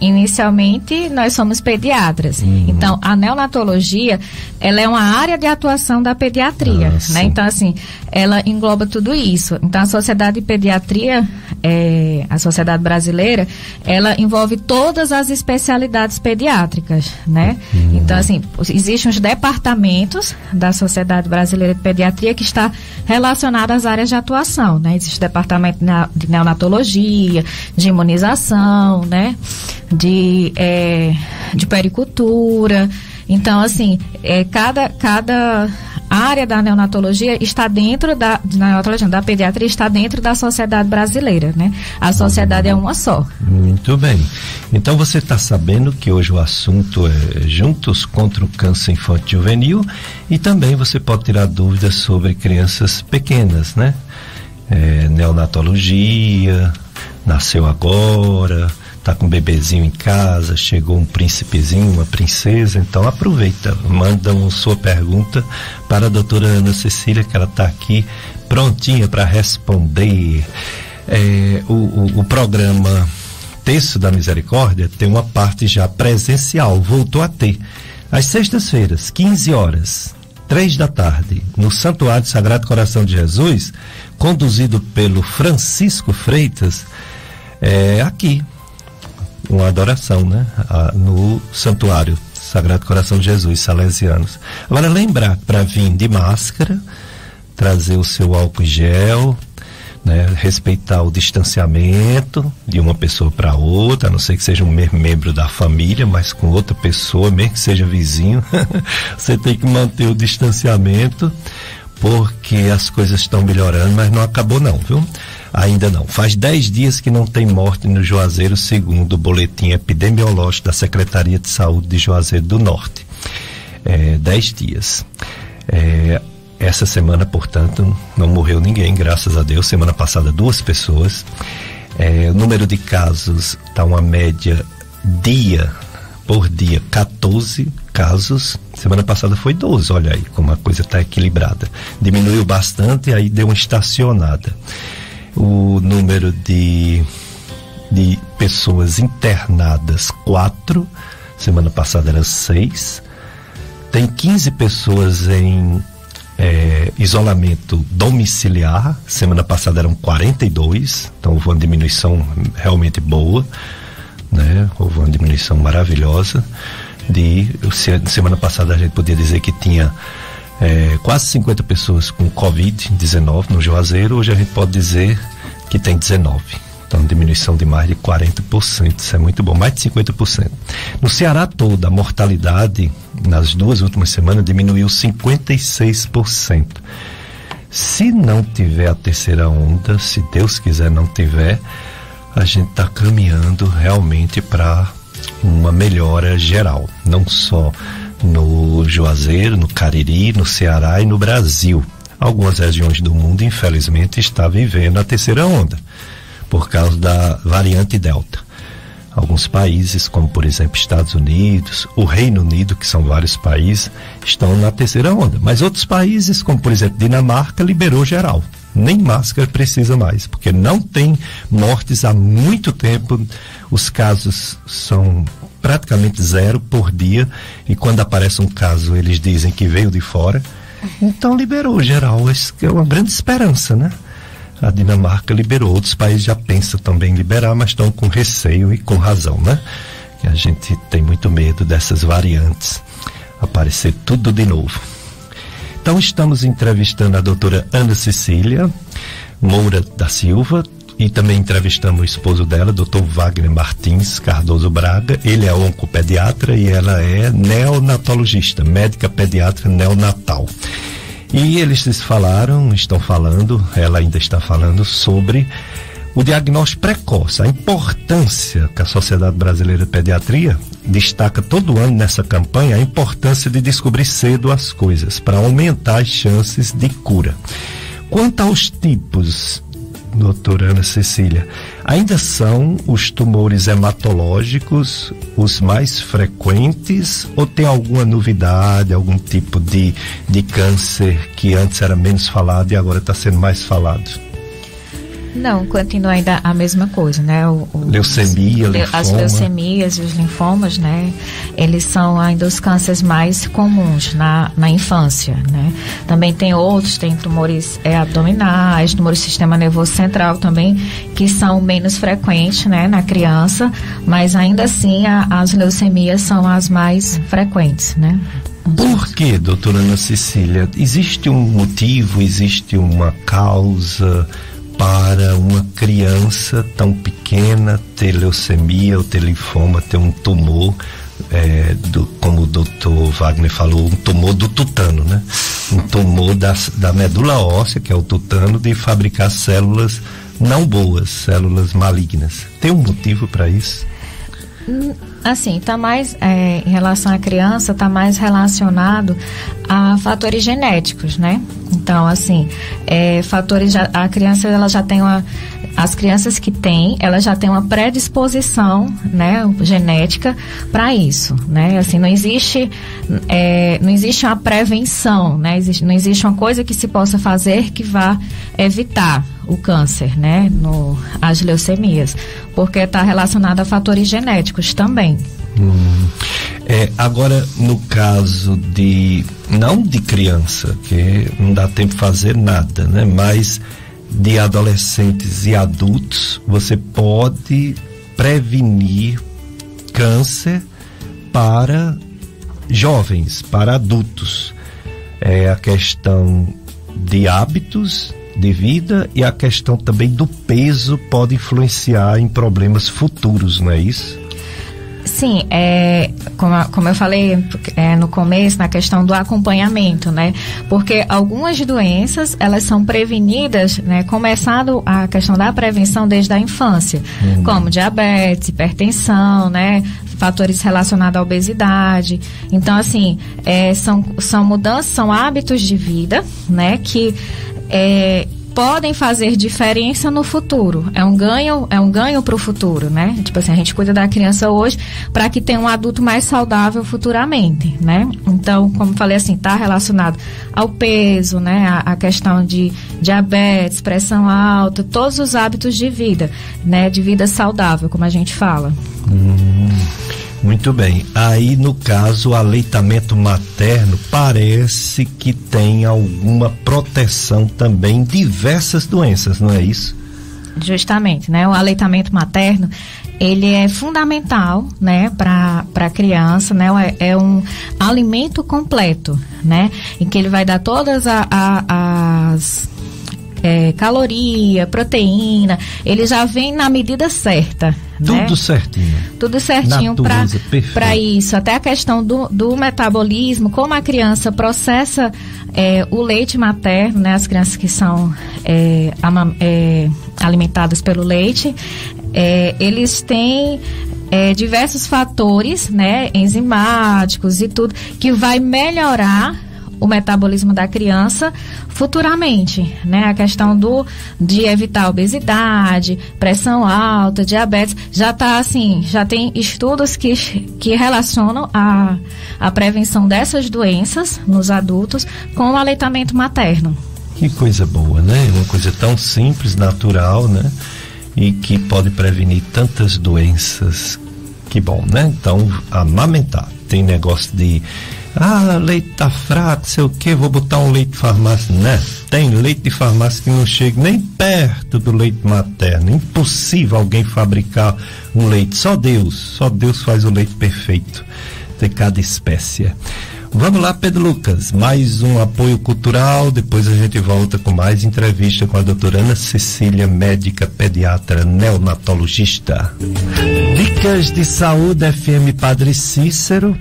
inicialmente nós somos pediatras. Então, a neonatologia, ela é uma área de atuação da pediatria, né? Então, assim, ela engloba tudo isso. Então, a Sociedade de Pediatria, a Sociedade Brasileira, ela envolve todas as especialidades pediátricas, né? Então, assim, existem os departamentos da Sociedade Brasileira de Pediatria que está relacionado às áreas de atuação, né? Existe o departamento de neonatologia, de imunização, né? De puericultura. Então, assim, cada área da neonatologia está dentro da pediatria, está dentro da Sociedade Brasileira, né? A sociedade é uma só. Muito bem. Então, você está sabendo que hoje o assunto é Juntos contra o Câncer Infantil e Juvenil, e também você pode tirar dúvidas sobre crianças pequenas, né? Neonatologia, nasceu agora, tá com um bebezinho em casa, chegou um príncipezinho, uma princesa, então aproveita, manda sua pergunta para a doutora Ana Cecília, que ela está aqui prontinha para responder. O programa Terço da Misericórdia tem uma parte já presencial, voltou a ter, às sextas-feiras, 15 horas, 3 da tarde, no Santuário Sagrado Coração de Jesus, conduzido pelo Francisco Freitas, aqui, uma adoração, né? No Santuário Sagrado Coração de Jesus, Salesianos. Agora, lembrar para vir de máscara, trazer o seu álcool em gel, né? Respeitar o distanciamento de uma pessoa para outra, a não ser que seja um mesmo membro da família, mas com outra pessoa, mesmo que seja vizinho, você tem que manter o distanciamento, porque as coisas estão melhorando, mas não acabou não, viu? Ainda não. Faz 10 dias que não tem morte no Juazeiro, segundo o boletim epidemiológico da Secretaria de Saúde de Juazeiro do Norte. 10 dias. Essa semana, portanto, não morreu ninguém, graças a Deus. Semana passada, 2 pessoas. O número de casos está uma média por dia, 14 casos. Semana passada foi 12, olha aí como a coisa está equilibrada. Diminuiu bastante e aí deu uma estacionada. O número de pessoas internadas, 4. Semana passada era 6. Tem 15 pessoas em isolamento domiciliar. Semana passada eram 42. Então houve uma diminuição realmente boa, né? Houve uma diminuição maravilhosa. Semana passada a gente podia dizer que tinha quase 50 pessoas com Covid-19 no Juazeiro. Hoje a gente pode dizer que tem 19. Então, diminuição de mais de 40%. Isso é muito bom, mais de 50%. No Ceará todo, a mortalidade nas 2 últimas semanas diminuiu 56%. Se não tiver a terceira onda, se Deus quiser não tiver, a gente está caminhando realmente para uma melhora geral. Não só no Juazeiro, no Cariri, no Ceará e no Brasil. Algumas regiões do mundo, infelizmente, estão vivendo a terceira onda. por causa da variante Delta. Alguns países, como por exemplo Estados Unidos, o Reino Unido, que são vários países, estão na terceira onda. Mas outros países, como por exemplo Dinamarca, liberou geral. Nem máscara precisa mais, porque não tem mortes há muito tempo. Os casos são praticamente 0 por dia, e quando aparece um caso eles dizem que veio de fora. Então liberou geral. Isso é uma grande esperança, né? A Dinamarca liberou, outros países já pensam também em liberar, mas estão com receio e com razão, né? Que a gente tem muito medo dessas variantes aparecer tudo de novo. Então estamos entrevistando a doutora Ana Cecília Moura da Silva, e também entrevistamos o esposo dela, doutor Wagner Martins Cardoso Braga. Ele é oncopediatra e ela é neonatologista, médica pediatra neonatal. E eles estão falando, ela ainda está falando sobre o diagnóstico precoce, a importância que a Sociedade Brasileira de Pediatria destaca todo ano nessa campanha, a importância de descobrir cedo as coisas, para aumentar as chances de cura. Quanto aos tipos, doutora Ana Cecília, ainda são os tumores hematológicos os mais frequentes, ou tem alguma novidade, algum tipo de câncer que antes era menos falado e agora está sendo mais falado? Não, continua ainda a mesma coisa, né? Leucemia, linfoma. As leucemias e os linfomas, né? Eles são ainda os cânceres mais comuns na infância, né? Também tem outros, tem tumores abdominais, tumores do sistema nervoso central também, que são menos frequentes, né? Na criança, mas ainda assim as leucemias são as mais frequentes, né? Por que, doutora Ana Cecília? Existe um motivo, existe uma causa para uma criança tão pequena ter leucemia ou ter linfoma, ter um tumor, como o doutor Wagner falou, um tumor do tutano, né? Um tumor da medula óssea, que é o tutano, de fabricar células não boas, células malignas. Tem um motivo para isso? Assim, está mais, em relação à criança, está mais relacionado a fatores genéticos, né? Então, assim, a criança, ela já tem as crianças que têm, elas já têm uma predisposição, né, genética para isso, né? Assim, não existe uma prevenção, né? Não existe uma coisa que se possa fazer que vá evitar o câncer, né? As leucemias, porque está relacionado a fatores genéticos também. Agora, no caso não de criança, que não dá tempo de fazer nada, né? Mas de adolescentes e adultos, você pode prevenir câncer para jovens, para adultos. A questão de hábitos de vida e a questão também do peso pode influenciar em problemas futuros, não é isso? Sim, como eu falei no começo, na questão do acompanhamento, né? Porque algumas doenças, elas são prevenidas, né? Começando a questão da prevenção desde a infância, como diabetes, hipertensão, né? Fatores relacionados à obesidade. Então, assim, são mudanças, são hábitos de vida, né? Que podem fazer diferença no futuro. É um ganho para o futuro, né? Tipo assim, a gente cuida da criança hoje para que tenha um adulto mais saudável futuramente, né? Então, como falei assim, está relacionado ao peso, né? A questão de diabetes, pressão alta, todos os hábitos de vida, né? De vida saudável, como a gente fala. Muito bem. Aí, no caso, o aleitamento materno parece que tem alguma proteção também em diversas doenças, não é isso? Justamente, né? O aleitamento materno, ele é fundamental, né, para a criança, né? É um alimento completo, né? Em que ele vai dar todas as caloria, proteína, ele já vem na medida certa. Tudo, né? Certinho. Tudo certinho para isso. Até a questão do metabolismo, como a criança processa o leite materno, né? As crianças que são alimentadas pelo leite, eles têm diversos fatores, né? Enzimáticos e tudo, que vai melhorar o metabolismo da criança futuramente, né? A questão de evitar obesidade, pressão alta, diabetes, já tem estudos que relacionam a prevenção dessas doenças nos adultos com o aleitamento materno. Que coisa boa, né? Uma coisa tão simples, natural, né? E que pode prevenir tantas doenças. Que bom, né? Então, amamentar. Tem negócio de leite tá fraco, sei o que, vou botar um leite de farmácia, né? Tem leite de farmácia que não chega nem perto do leite materno. Impossível alguém fabricar um leite. Só Deus faz o leite perfeito de cada espécie. Vamos lá, Pedro Lucas, mais um apoio cultural, depois a gente volta com mais entrevista com a doutora Ana Cecília, médica pediatra neonatologista. Dicas de Saúde FM Padre Cícero.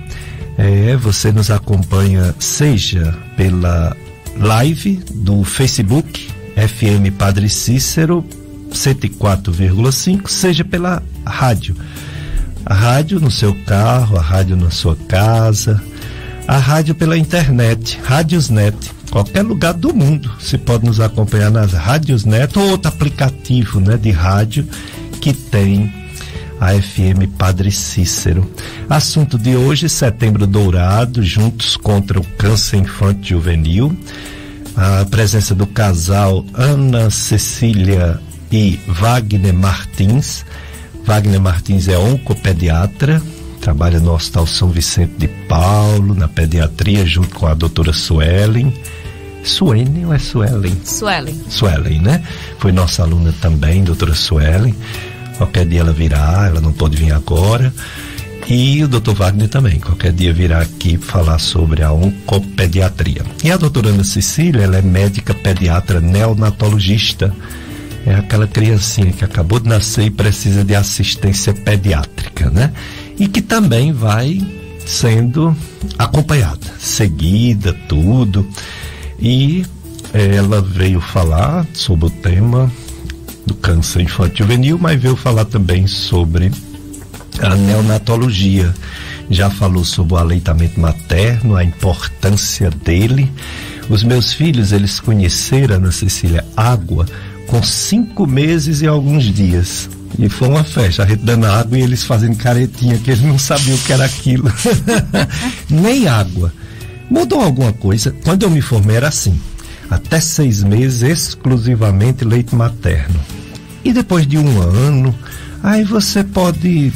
Você nos acompanha seja pela live do Facebook FM Padre Cícero 104,5, seja pela rádio. A rádio no seu carro, a rádio na sua casa, a rádio pela internet, Rádiosnet, qualquer lugar do mundo se pode nos acompanhar nas Rádiosnet ou outro aplicativo, né, de rádio que tem a FM Padre Cícero. Assunto de hoje, Setembro Dourado, juntos contra o câncer infantil juvenil. A presença do casal Ana Cecília e Wagner Martins. Wagner Martins é oncopediatra, trabalha no Hospital São Vicente de Paulo, na pediatria, junto com a doutora Suelen. Suelen ou é Suelen? Suelen, né? Foi nossa aluna também, doutora Suelen. Qualquer dia ela virá, ela não pode vir agora. E o doutor Wagner também, qualquer dia virá aqui falar sobre a oncopediatria. E a doutora Ana Cecília, ela é médica pediatra neonatologista. É aquela criancinha que acabou de nascer e precisa de assistência pediátrica, né? E que também vai sendo acompanhada, seguida, tudo. E ela veio falar sobre o tema do câncer infantil juvenil, mas veio falar também sobre a neonatologia. Já falou sobre o aleitamento materno, a importância dele. Os meus filhos, eles conheceram, Ana Cecília, água com 5 meses e alguns dias. E foi uma festa, a gente dando água e eles fazendo caretinha, que eles não sabiam o que era aquilo. Nem água. Mudou alguma coisa? Quando eu me formei era assim, até 6 meses exclusivamente leite materno. E depois de 1 ano, aí você pode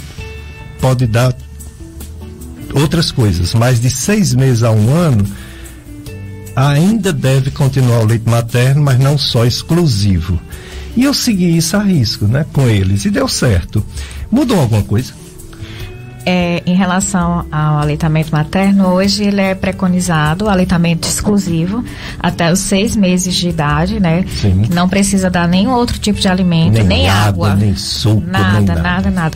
dar outras coisas, mas de 6 meses a 1 ano, ainda deve continuar o leite materno, mas não só exclusivo. E eu segui isso a risco, né, com eles, e deu certo. Mudou alguma coisa? Em relação ao aleitamento materno, hoje ele é preconizado o aleitamento exclusivo até os 6 meses de idade, né? Sim. Não precisa dar nenhum outro tipo de alimento, nem água, nem suco, nada.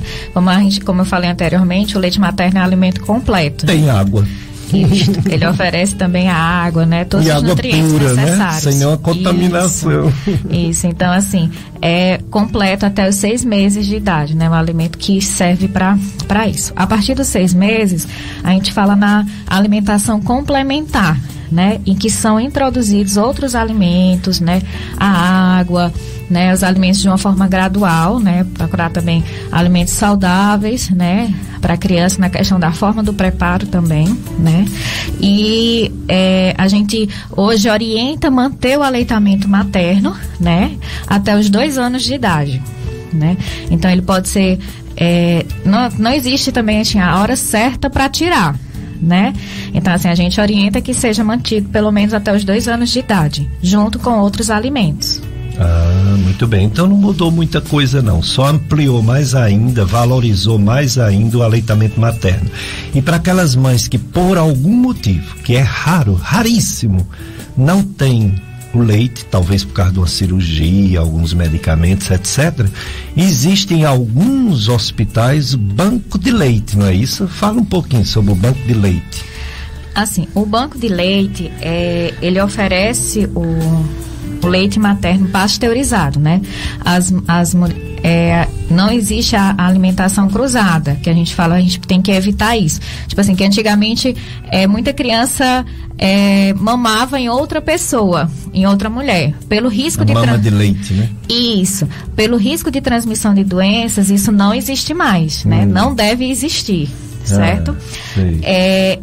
Como eu falei anteriormente, o leite materno é um alimento completo. Tem água. Ele oferece também a água, né? Todos os nutrientes pura, necessários. Né? Sem nenhuma contaminação. Isso, então assim, é completo até os 6 meses de idade, né? Um alimento que serve para isso. A partir dos 6 meses, a gente fala na alimentação complementar, né? Em que são introduzidos outros alimentos, né? A água, né? Os alimentos de uma forma gradual, né? Procurar também alimentos saudáveis, né? Para a criança, na questão da forma do preparo também, né? E a gente hoje orienta manter o aleitamento materno, né? Até os 2 anos de idade, né? Então ele pode ser, não existe também assim, a hora certa para tirar, né? Então assim, a gente orienta que seja mantido pelo menos até os 2 anos de idade, junto com outros alimentos. Muito bem, então não mudou muita coisa não, só ampliou mais ainda, valorizou mais ainda o aleitamento materno. E para aquelas mães que por algum motivo, que é raríssimo, não tem o leite, talvez por causa de uma cirurgia, alguns medicamentos, etc., existem em alguns hospitais banco de leite, não é isso? Fala um pouquinho sobre o banco de leite. Assim, o banco de leite, ele oferece o leite materno pasteurizado, né? não existe a alimentação cruzada, que a gente fala, a gente tem que evitar isso. Tipo assim, que antigamente muita criança mamava em outra pessoa, em outra mulher, pelo risco de mama de leite, né? Isso, pelo risco de transmissão de doenças, isso não existe mais, né? Não deve existir, certo?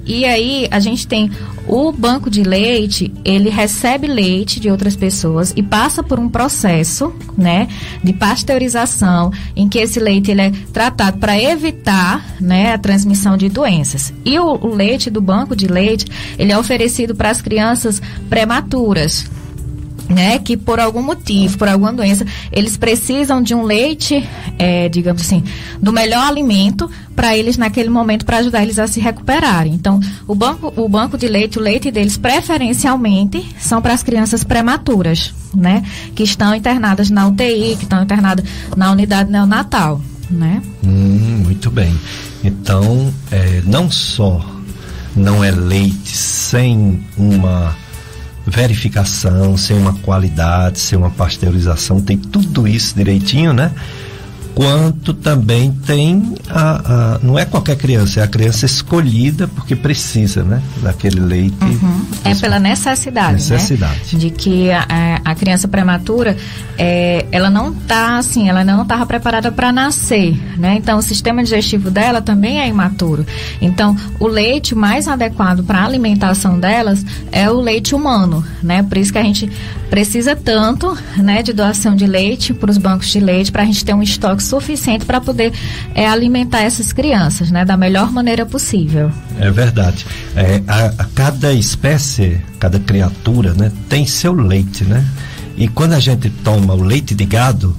E aí a gente tem o banco de leite, ele recebe leite de outras pessoas e passa por um processo, né, de pasteurização, em que esse leite ele é tratado para evitar, né, a transmissão de doenças. E o leite do banco de leite, ele é oferecido para as crianças prematuras, né, que por algum motivo, por alguma doença, eles precisam de um leite, digamos assim, do melhor alimento para eles naquele momento, para ajudar eles a se recuperarem. Então, o banco de leite, o leite deles preferencialmente são para as crianças prematuras, né, que estão internadas na UTI, que estão internadas na unidade neonatal, né? Muito bem. Então, não só não é leite sem uma verificação, sem uma qualidade, sem uma pasteurização, tem tudo isso direitinho, né? Quanto também tem não é qualquer criança, é a criança escolhida porque precisa, né? Daquele leite. É pela necessidade, né? De que a criança prematura, ela não tá assim, ela não estava preparada para nascer, né? Então o sistema digestivo dela também é imaturo. Então o leite mais adequado para a alimentação delas é o leite humano, né? Por isso que a gente precisa tanto, né, de doação de leite para os bancos de leite, para a gente ter um estoque suficiente para poder alimentar essas crianças, né, da melhor maneira possível. É verdade. A cada espécie, cada criatura, né, tem seu leite, né? E quando a gente toma o leite de gado,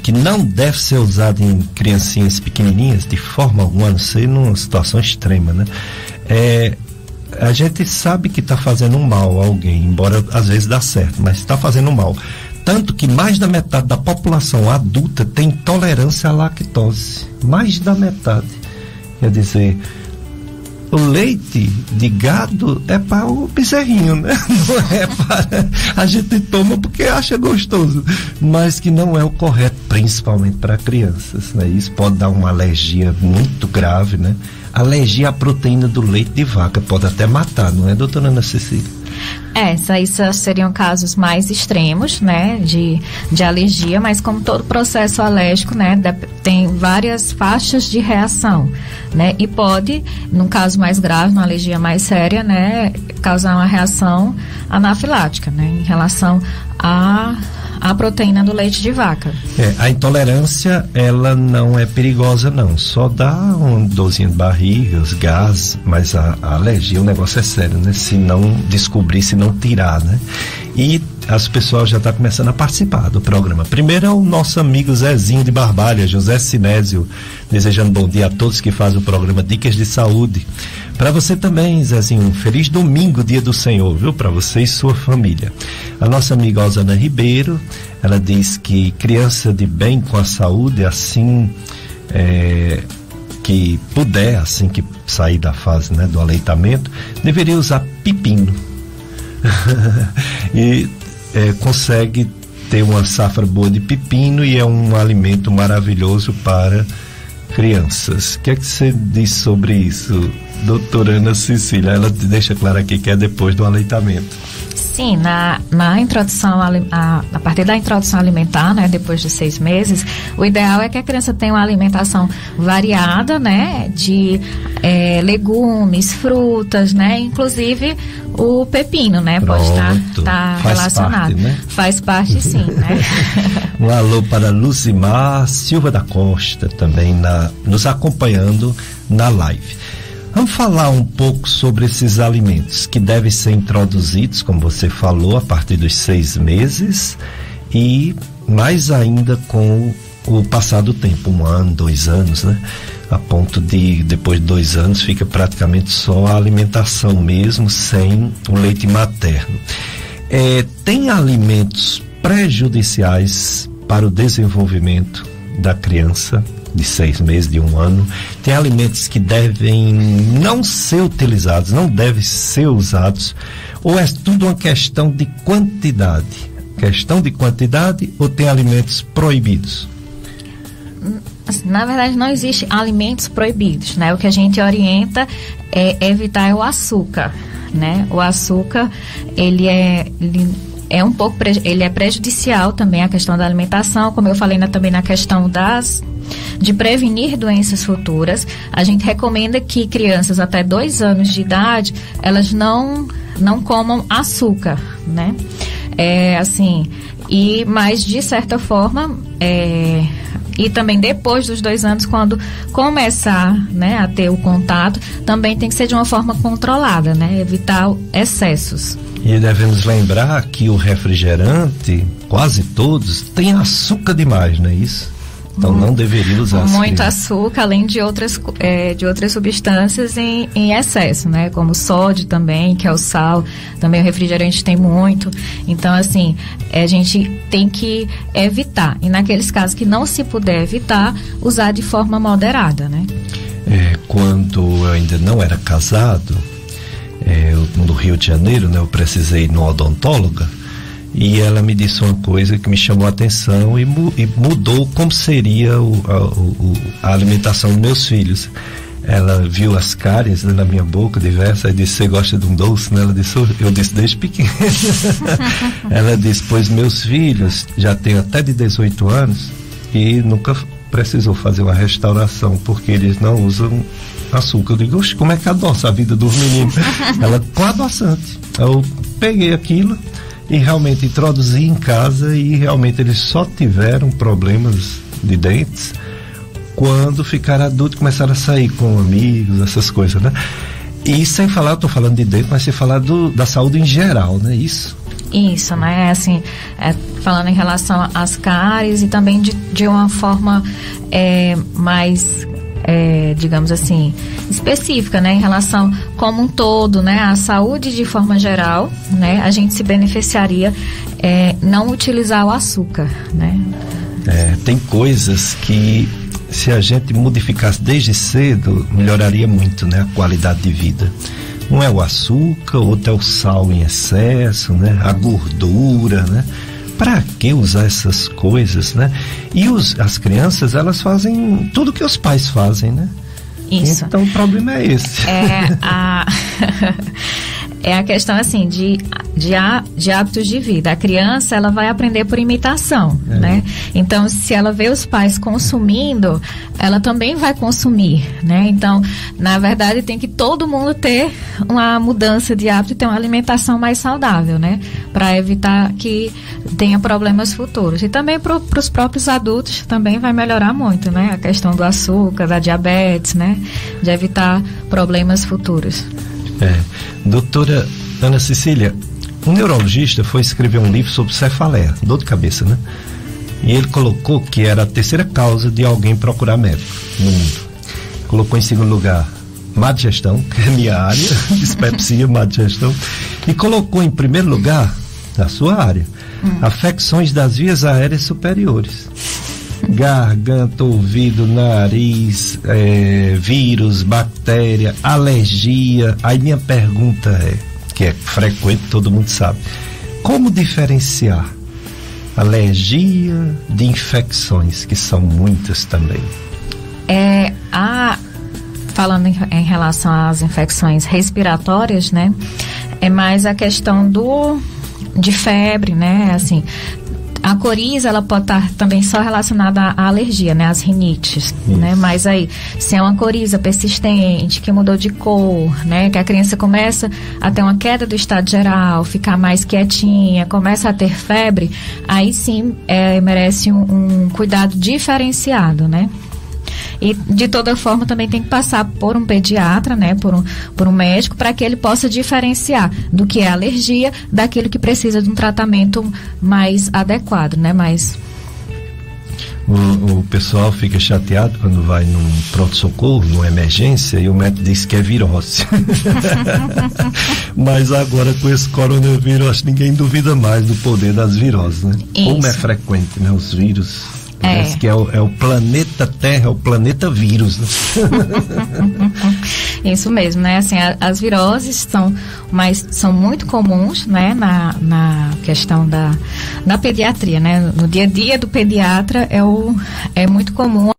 que não deve ser usado em criancinhas pequenininhas de forma alguma, a não ser numa situação extrema, né? A gente sabe que está fazendo mal a alguém, embora às vezes dá certo, mas está fazendo mal. Tanto que mais da metade da população adulta tem intolerância à lactose. Mais da metade. Quer dizer, o leite de gado é para o bezerrinho, né? Não é para... A gente toma porque acha gostoso, mas que não é o correto, principalmente para crianças, né? Isso pode dar uma alergia muito grave, né? Alergia à proteína do leite de vaca pode até matar, não é, doutora Ana Cecília? Esses seriam casos mais extremos, né, de alergia, mas como todo processo alérgico, né, tem várias faixas de reação, né, e pode, num caso mais grave, uma alergia mais séria, né, causar uma reação anafilática, né, em relação à proteína do leite de vaca. A intolerância, ela não é perigosa não, só dá uma dorzinha de barriga, os gases, mas a alergia, o negócio é sério, né? Se não descobrir, se não tirar, né? E as pessoas já estão começando a participar do programa. Primeiro é o nosso amigo Zezinho de Barbalha, José Sinésio, desejando bom dia a todos que fazem o programa Dicas de Saúde. Para você também, Zezinho, um feliz domingo, dia do Senhor, viu? Para você e sua família. A nossa amiga Osana Ribeiro, ela diz que criança de bem com a saúde, assim que puder, assim que sair da fase, né, do aleitamento, deveria usar pepino. E consegue ter uma safra boa de pepino e é um alimento maravilhoso para crianças. O que é que você diz sobre isso, doutora Ana Cecília? Ela te deixa claro aqui que é depois do aleitamento. Sim, na introdução, a partir da introdução alimentar, né, depois de 6 meses, o ideal é que a criança tenha uma alimentação variada, né, de legumes, frutas, né, inclusive o pepino, né, pode estar relacionado. Parte, né? Faz parte, sim, né? Um alô para Luzimar Silva da Costa, também nos acompanhando na live. Vamos falar um pouco sobre esses alimentos que devem ser introduzidos, como você falou, a partir dos 6 meses e mais ainda com o passar do tempo, 1 ano, 2 anos, né? A ponto de, depois de 2 anos, fica praticamente só a alimentação mesmo, sem o leite materno. Tem alimentos prejudiciais para o desenvolvimento da criança de 6 meses, de 1 ano. Tem alimentos que devem não ser utilizados, não devem ser usados, ou é tudo uma questão de quantidade? questão de quantidade ou tem alimentos proibidos? Na verdade, não existe alimentos proibidos, né? O que a gente orienta é evitar o açúcar, né? O açúcar, ele é prejudicial também à questão da alimentação, como eu falei também na questão de prevenir doenças futuras. A gente recomenda que crianças até 2 anos de idade, elas não comam açúcar, né? Mas de certa forma, e também depois dos 2 anos, quando começar, né, a ter o contato, também tem que ser de uma forma controlada, né? Evitar excessos. E devemos lembrar que o refrigerante, quase todos, tem açúcar demais, não é isso? Então não deveria usar muito açúcar, além de outras substâncias em excesso, né? Como o sódio também, que é o sal, também o refrigerante tem muito. Então, assim, a gente tem que evitar. E naqueles casos que não se puder evitar, usar de forma moderada, né? Quando eu ainda não era casado, no Rio de Janeiro, né? Eu precisei ir numa odontóloga. E ela me disse uma coisa que me chamou a atenção e mudou como seria a alimentação dos meus filhos. Ela viu as cáries na minha boca diversas e disse: você gosta de um doce? Né? Eu disse: desde pequeno. Ela disse: pois meus filhos já têm até de 18 anos e nunca precisou fazer uma restauração porque eles não usam açúcar. Eu digo: oxe, como é que adoça a vida dos meninos? Ela: com adoçante. Eu peguei aquilo e realmente introduzi em casa e realmente eles só tiveram problemas de dentes quando ficaram adultos, começaram a sair com amigos, essas coisas, né? E sem falar, eu tô falando de dente, mas sem falar da saúde em geral, né? Isso, né? Assim, falando em relação às cáries e também de uma forma mais... digamos assim, específica, né, em relação como um todo, né, à saúde de forma geral, né, a gente se beneficiaria não utilizar o açúcar, né? Tem coisas que se a gente modificasse desde cedo, melhoraria muito, né, a qualidade de vida. Um é o açúcar, outro é o sal em excesso, né, a gordura, né? Para que usar essas coisas, né? E as crianças, elas fazem tudo que os pais fazem, né? Isso. Então o problema é esse. É a questão, assim, de hábitos de vida. A criança, ela vai aprender por imitação, né? Então, se ela vê os pais consumindo, ela também vai consumir, né? Então, na verdade, tem que todo mundo ter uma mudança de hábito e ter uma alimentação mais saudável, né? Para evitar que tenha problemas futuros. E também para os próprios adultos também vai melhorar muito, né? A questão do açúcar, da diabetes, né? De evitar problemas futuros. Doutora Ana Cecília, um neurologista foi escrever um livro sobre cefaleia, dor de cabeça, né? E ele colocou que era a 3ª causa de alguém procurar médico no mundo. Colocou em 2º lugar má digestão, que é a minha área, dispepsia, má digestão, e colocou em 1º lugar, na sua área, afecções das vias aéreas superiores. Garganta, ouvido, nariz, vírus, bactéria, alergia. Aí minha pergunta que é frequente, todo mundo sabe: como diferenciar alergia de infecções, que são muitas também? Falando em relação às infecções respiratórias, né? É mais a questão de febre, né? Assim, a coriza, ela pode estar também só relacionada à alergia, né? Às rinites, né? Mas aí, se é uma coriza persistente, que mudou de cor, né? Que a criança começa a ter uma queda do estado geral, ficar mais quietinha, começa a ter febre, aí sim merece um cuidado diferenciado, né? E de toda forma também tem que passar por um pediatra, né, por um médico, para que ele possa diferenciar do que é alergia daquilo que precisa de um tratamento mais adequado, né, mais... O pessoal fica chateado quando vai num pronto-socorro, numa emergência, e o médico diz que é virose. Mas agora com esse coronavírus, acho que ninguém duvida mais do poder das viroses, né? Isso. Como é frequente, né, os vírus. Parece que é o planeta Terra, é o planeta vírus, né? Isso mesmo, né? Assim, as viroses são muito comuns, né? Na questão da pediatria, né? No dia a dia do pediatra é muito comum a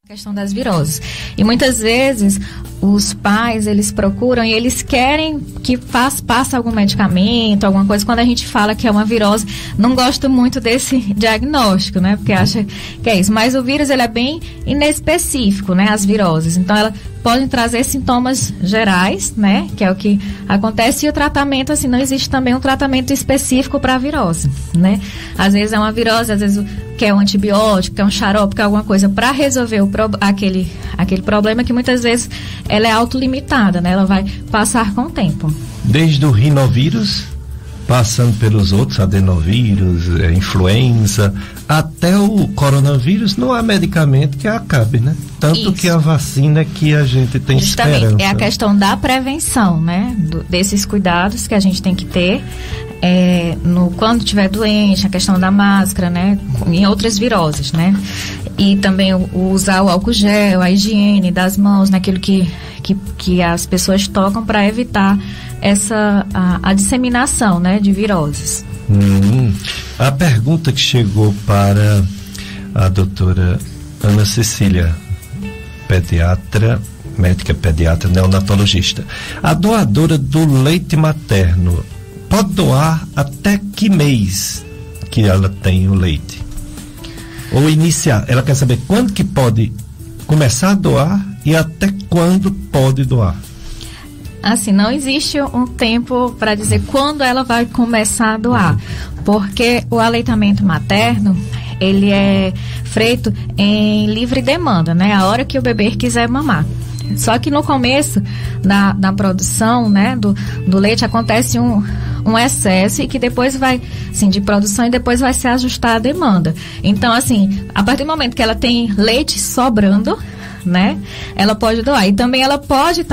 questão das viroses. E muitas vezes os pais, eles procuram e eles querem que passe algum medicamento, alguma coisa. Quando a gente fala que é uma virose, não gosto muito desse diagnóstico, né? Porque acha que é isso. Mas o vírus, ele é bem inespecífico, né? As viroses. Então, ela podem trazer sintomas gerais, né? Que é o que acontece. E o tratamento, assim, não existe também um tratamento específico para a virose, né? Às vezes é uma virose, às vezes quer um antibiótico, quer um xarope, quer alguma coisa para resolver aquele problema que muitas vezes ela é autolimitada, né? Ela vai passar com o tempo. Desde o rinovírus, passando pelos outros, adenovírus, influenza, até o coronavírus, não há medicamento que acabe, né? Tanto isso. Que a vacina que a gente tem justamente esperança. É a questão da prevenção, né? Desses cuidados que a gente tem que ter quando estiver doente, a questão da máscara, né? Em outras viroses, né? E também usar o álcool gel, a higiene das mãos, naquilo que as pessoas tocam para evitar a disseminação, né, de viroses. A pergunta que chegou para a doutora Ana Cecília, médica pediatra, neonatologista. A doadora do leite materno pode doar até que mês que ela tem o leite? Ou iniciar, ela quer saber quando que pode começar a doar e até quando pode doar. Assim, não existe um tempo para dizer quando ela vai começar a doar, porque o aleitamento materno, ele é feito em livre demanda, né? A hora que o bebê quiser mamar. Só que no começo da produção, né, do leite, acontece um excesso e que depois vai, assim, de produção, e depois vai se ajustar a demanda. Então, assim, a partir do momento que ela tem leite sobrando, né, ela pode doar. E também ela pode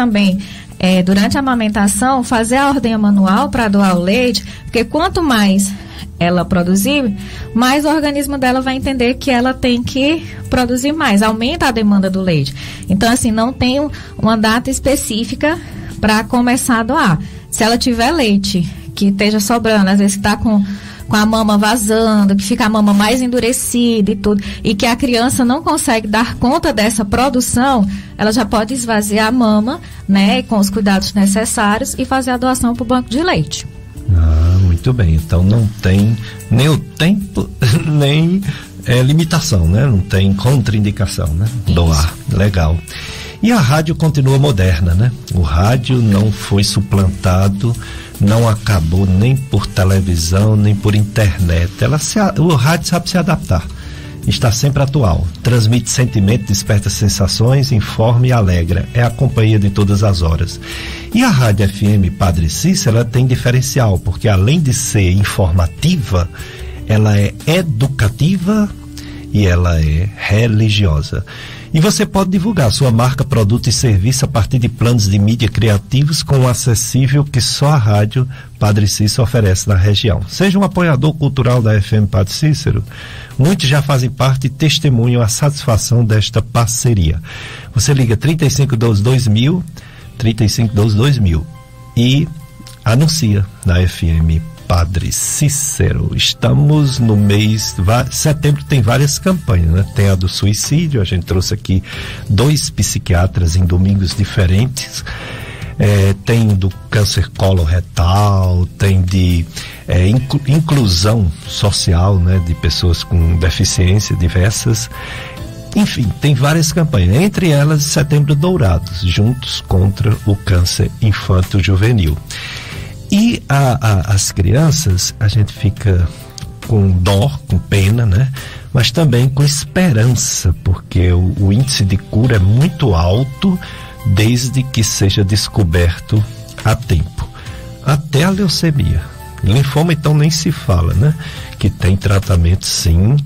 durante a amamentação, fazer a ordem manual para doar o leite, porque quanto mais ela produzir, mais o organismo dela vai entender que ela tem que produzir mais, aumenta a demanda do leite. Então, assim, não tem uma data específica para começar a doar. Se ela tiver leite que esteja sobrando, às vezes está com a mama vazando, que fica a mama mais endurecida e tudo, e que a criança não consegue dar conta dessa produção, ela já pode esvaziar a mama, né, com os cuidados necessários e fazer a doação para o banco de leite. Muito bem, então não tem nem o tempo, nem limitação, né? Não tem contraindicação, né? Isso. Doar, legal. E a rádio continua moderna, né? O rádio não foi suplantado, não acabou nem por televisão, nem por internet. O rádio sabe se adaptar, está sempre atual, transmite sentimento, desperta sensações, informa e alegra, é a companhia de todas as horas. E a Rádio FM Padre Cícero, ela tem diferencial, porque além de ser informativa, ela é educativa e ela é religiosa. E você pode divulgar sua marca, produto e serviço a partir de planos de mídia criativos com o acessível que só a Rádio Padre Cícero oferece na região. Seja um apoiador cultural da FM Padre Cícero. Muitos já fazem parte e testemunham a satisfação desta parceria. Você liga 3512-2000, 3512-2000 e anuncia na FM Padre Cícero. Estamos no mês setembro, tem várias campanhas, né? Tem a do suicídio, a gente trouxe aqui 2 psiquiatras em domingos diferentes. Tem do câncer coloretal, tem de inclusão social, né, de pessoas com deficiência diversas. Enfim, tem várias campanhas, entre elas Setembro Dourados, juntos contra o câncer infanto-juvenil. E as crianças, a gente fica com dó, com pena, né? Mas também com esperança, porque o índice de cura é muito alto desde que seja descoberto a tempo. Até a leucemia. Linfoma, então, nem se fala, né? Que tem tratamento, sim.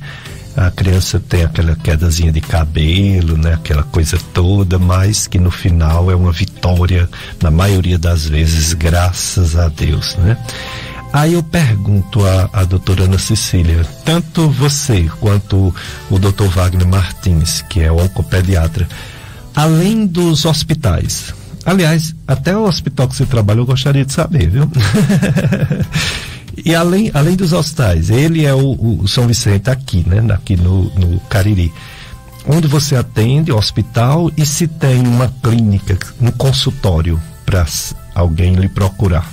A criança tem aquela quedazinha de cabelo, né? Aquela coisa toda, mas que no final é uma vitória, na maioria das vezes, graças a Deus, né? Aí eu pergunto à doutora Ana Cecília, tanto você quanto o doutor Wagner Martins, que é o oncopediatra, além dos hospitais, aliás, até o hospital que você trabalha eu gostaria de saber, viu? E além dos hospitais, ele é o São Vicente aqui, né? Aqui no Cariri, onde você atende, hospital, e se tem uma clínica, um consultório para alguém lhe procurar.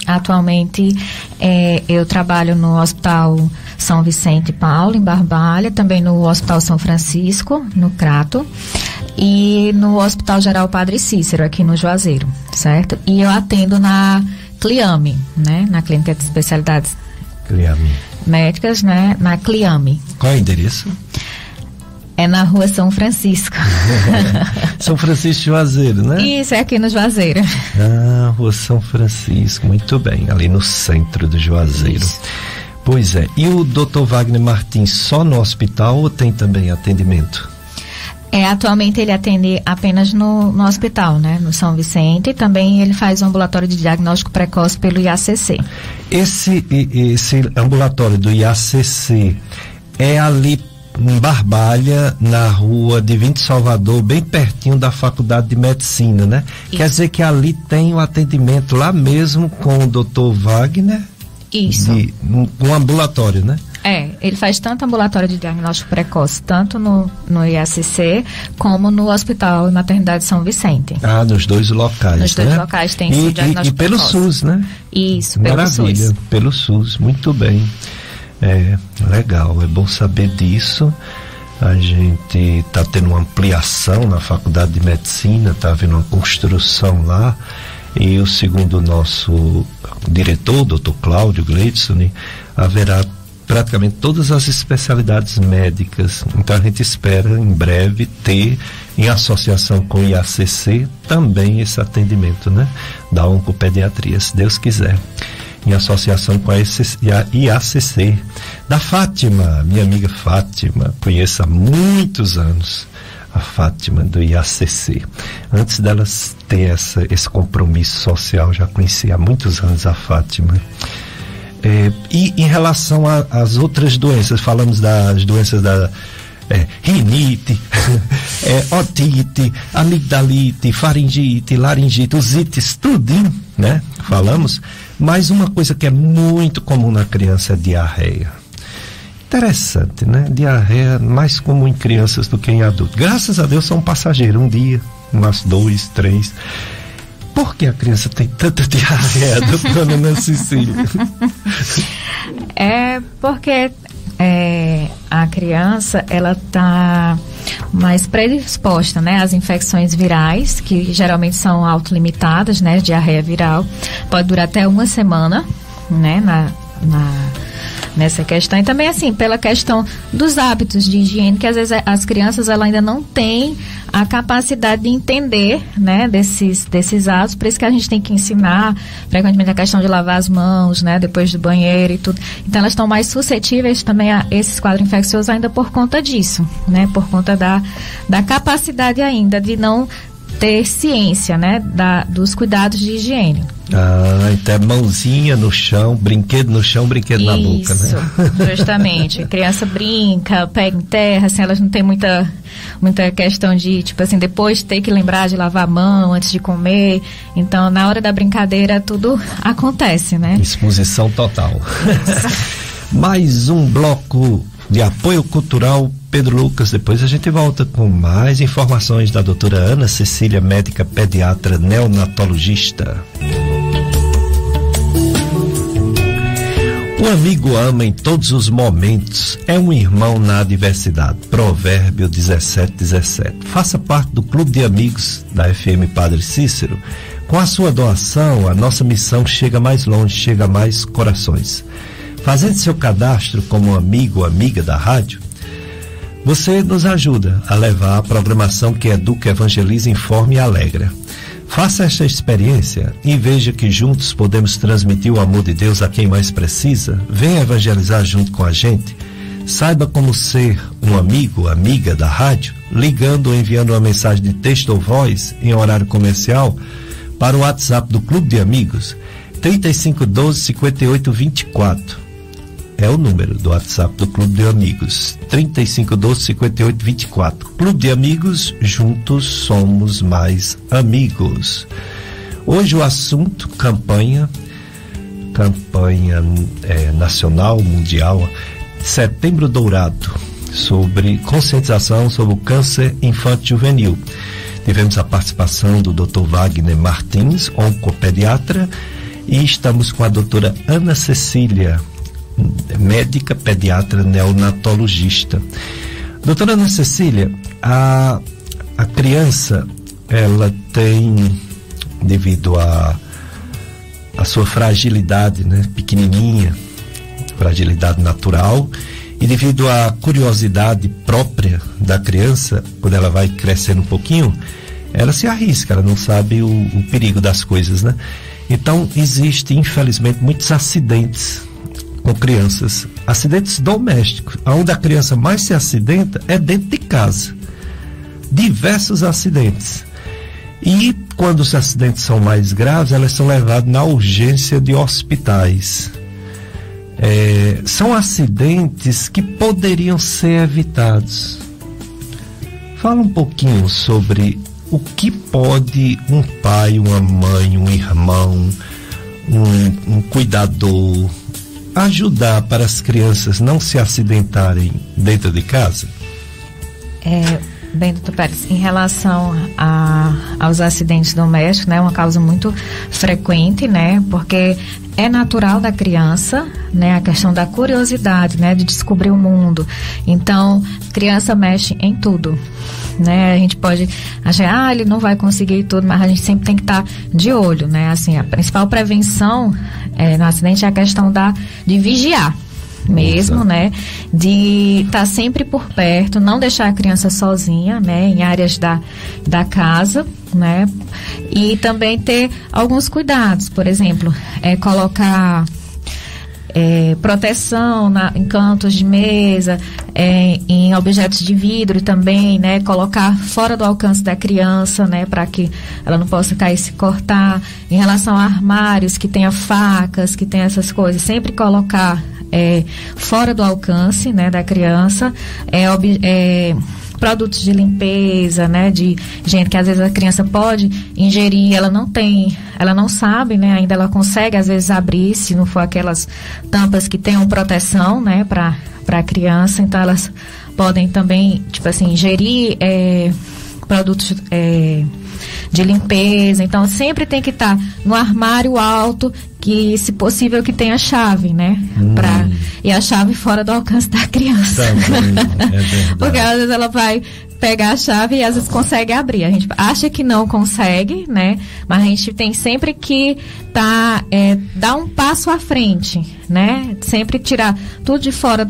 Atualmente eu trabalho no Hospital São Vicente Paulo, em Barbalha, também no Hospital São Francisco, no Crato, e no Hospital Geral Padre Cícero, aqui no Juazeiro, certo? E eu atendo na Cliame, né? Na Clínica de Especialidades Médicas, né? Na Cliame. Qual é o endereço? É na Rua São Francisco. São Francisco Juazeiro, né? Isso, é aqui no Juazeiro. Ah, Rua São Francisco, muito bem, ali no centro do Juazeiro. Isso. Pois é, e o Dr. Wagner Martins só no hospital ou tem também atendimento? Atualmente ele atende apenas no hospital, né? No São Vicente, e também ele faz um ambulatório de diagnóstico precoce pelo IACC. Esse ambulatório do IACC é ali em Barbalha, na rua Divino Salvador, bem pertinho da Faculdade de Medicina, né? Isso. Quer dizer que ali tem o atendimento lá mesmo com o Dr. Wagner? Isso. Um ambulatório, né? Ele faz tanto ambulatório de diagnóstico precoce, tanto no IACC, como no Hospital e Maternidade São Vicente. Ah, nos dois locais, Nos dois locais tem esse diagnóstico e pelo precoce. SUS, né? Isso, pelo SUS. Maravilha, pelo SUS, muito bem. Legal, é bom saber disso. A gente está tendo uma ampliação na Faculdade de Medicina, está havendo uma construção lá, e segundo o nosso diretor, Dr. Cláudio Gleidson, haverá praticamente todas as especialidades médicas. Então a gente espera em breve ter, em associação com o IACC, também esse atendimento, né? Da oncopediatria, se Deus quiser, em associação com a IACC, da Fátima, minha amiga Fátima, conheço há muitos anos a Fátima do IACC. Antes delas ter esse compromisso social, já conheci há muitos anos a Fátima. E em relação às outras doenças, falamos das doenças da rinite, otite, amigdalite, faringite, laringite, os ites, tudinho, né? Falamos. Mas uma coisa que é muito comum na criança é diarreia. Interessante, né? Diarreia mais comum em crianças do que em adultos. Graças a Deus são passageiros, um dia, umas 2, 3. Por que a criança tem tanta diarreia, doutora Ana Cecília? Porque a criança, ela está mais predisposta, né, às infecções virais, que geralmente são autolimitadas, né, diarreia viral, pode durar até uma semana, né, nessa questão. E também, assim, pela questão dos hábitos de higiene, que às vezes as crianças ela ainda não têm a capacidade de entender, né, desses hábitos. Por isso que a gente tem que ensinar frequentemente a questão de lavar as mãos, né, depois do banheiro e tudo. Então elas estão mais suscetíveis também a esses quadros infecciosos ainda por conta disso, né, por conta da capacidade ainda de não ter ciência, né, dos cuidados de higiene. Então é mãozinha no chão, brinquedo no chão, brinquedo na boca, né? Isso, justamente. A criança brinca, pega em terra, assim, elas não têm muita questão de, tipo assim, depois ter que lembrar de lavar a mão antes de comer. Então, na hora da brincadeira, tudo acontece, né? Exposição total. Mais um bloco de apoio cultural, Pedro Lucas. Depois a gente volta com mais informações da doutora Ana Cecília, médica pediatra neonatologista. O amigo ama em todos os momentos, é um irmão na adversidade. Provérbio 17:17. Faça parte do clube de amigos da FM Padre Cícero. Com a sua doação, a nossa missão chega mais longe, chega a mais corações. Fazendo seu cadastro como amigo ou amiga da rádio, você nos ajuda a levar a programação que educa, evangeliza, informa e alegra. Faça esta experiência e veja que juntos podemos transmitir o amor de Deus a quem mais precisa. Venha evangelizar junto com a gente. Saiba como ser um amigo, amiga da rádio, ligando ou enviando uma mensagem de texto ou voz em horário comercial para o WhatsApp do Clube de Amigos, 3512-5824. É o número do WhatsApp do Clube de Amigos, 3512-5824. Clube de Amigos, juntos somos mais amigos. Hoje o assunto, campanha nacional, mundial, Setembro Dourado, sobre conscientização sobre o câncer infanto-juvenil. Tivemos a participação do Dr. Wagner Martins, oncopediatra, e estamos com a doutora Ana Cecília, médica pediatra neonatologista. Doutora Ana Cecília, a criança, ela tem, devido a sua fragilidade, né, pequenininha, fragilidade natural, e devido à curiosidade própria da criança, quando ela vai crescendo um pouquinho, ela se arrisca, ela não sabe o perigo das coisas, né? Então, existem, infelizmente, muitos acidentes com crianças, acidentes domésticos. Onde a criança mais se acidenta é dentro de casa. Diversos acidentes. E quando os acidentes são mais graves, elas são levadas na urgência de hospitais. São acidentes que poderiam ser evitados. Fala um pouquinho sobre o que pode um pai, uma mãe, um irmão, um cuidador ajudar para as crianças não se acidentarem dentro de casa? Bem, doutor Pérez, em relação aos acidentes domésticos, né, uma causa muito frequente, né, porque é natural da criança, né, a questão da curiosidade, né, de descobrir o mundo. Então, criança mexe em tudo, né, a gente pode achar, ele não vai conseguir tudo, mas a gente sempre tem que estar de olho, né, assim, a principal prevenção no acidente é a questão de vigiar mesmo, né, de estar sempre por perto, não deixar a criança sozinha, né, em áreas da casa, né, e também ter alguns cuidados, por exemplo, colocar proteção em cantos de mesa, em objetos de vidro também, né, colocar fora do alcance da criança, né, para que ela não possa cair e se cortar. Em relação a armários que tenha facas, que tenha essas coisas, sempre colocar fora do alcance, né, da criança, produtos de limpeza, né, de gente que às vezes a criança pode ingerir, ela não sabe, né, ainda ela consegue às vezes abrir, se não for aquelas tampas que tenham proteção, né, para a criança, então elas podem também, tipo assim, ingerir produtos de limpeza. Então sempre tem que estar no armário alto, que se possível que tenha chave, né, e a chave fora do alcance da criança. Porque às vezes ela vai pegar a chave e às vezes consegue abrir. A gente acha que não consegue, né, mas a gente tem sempre que dar um passo à frente, né, sempre tirar tudo de fora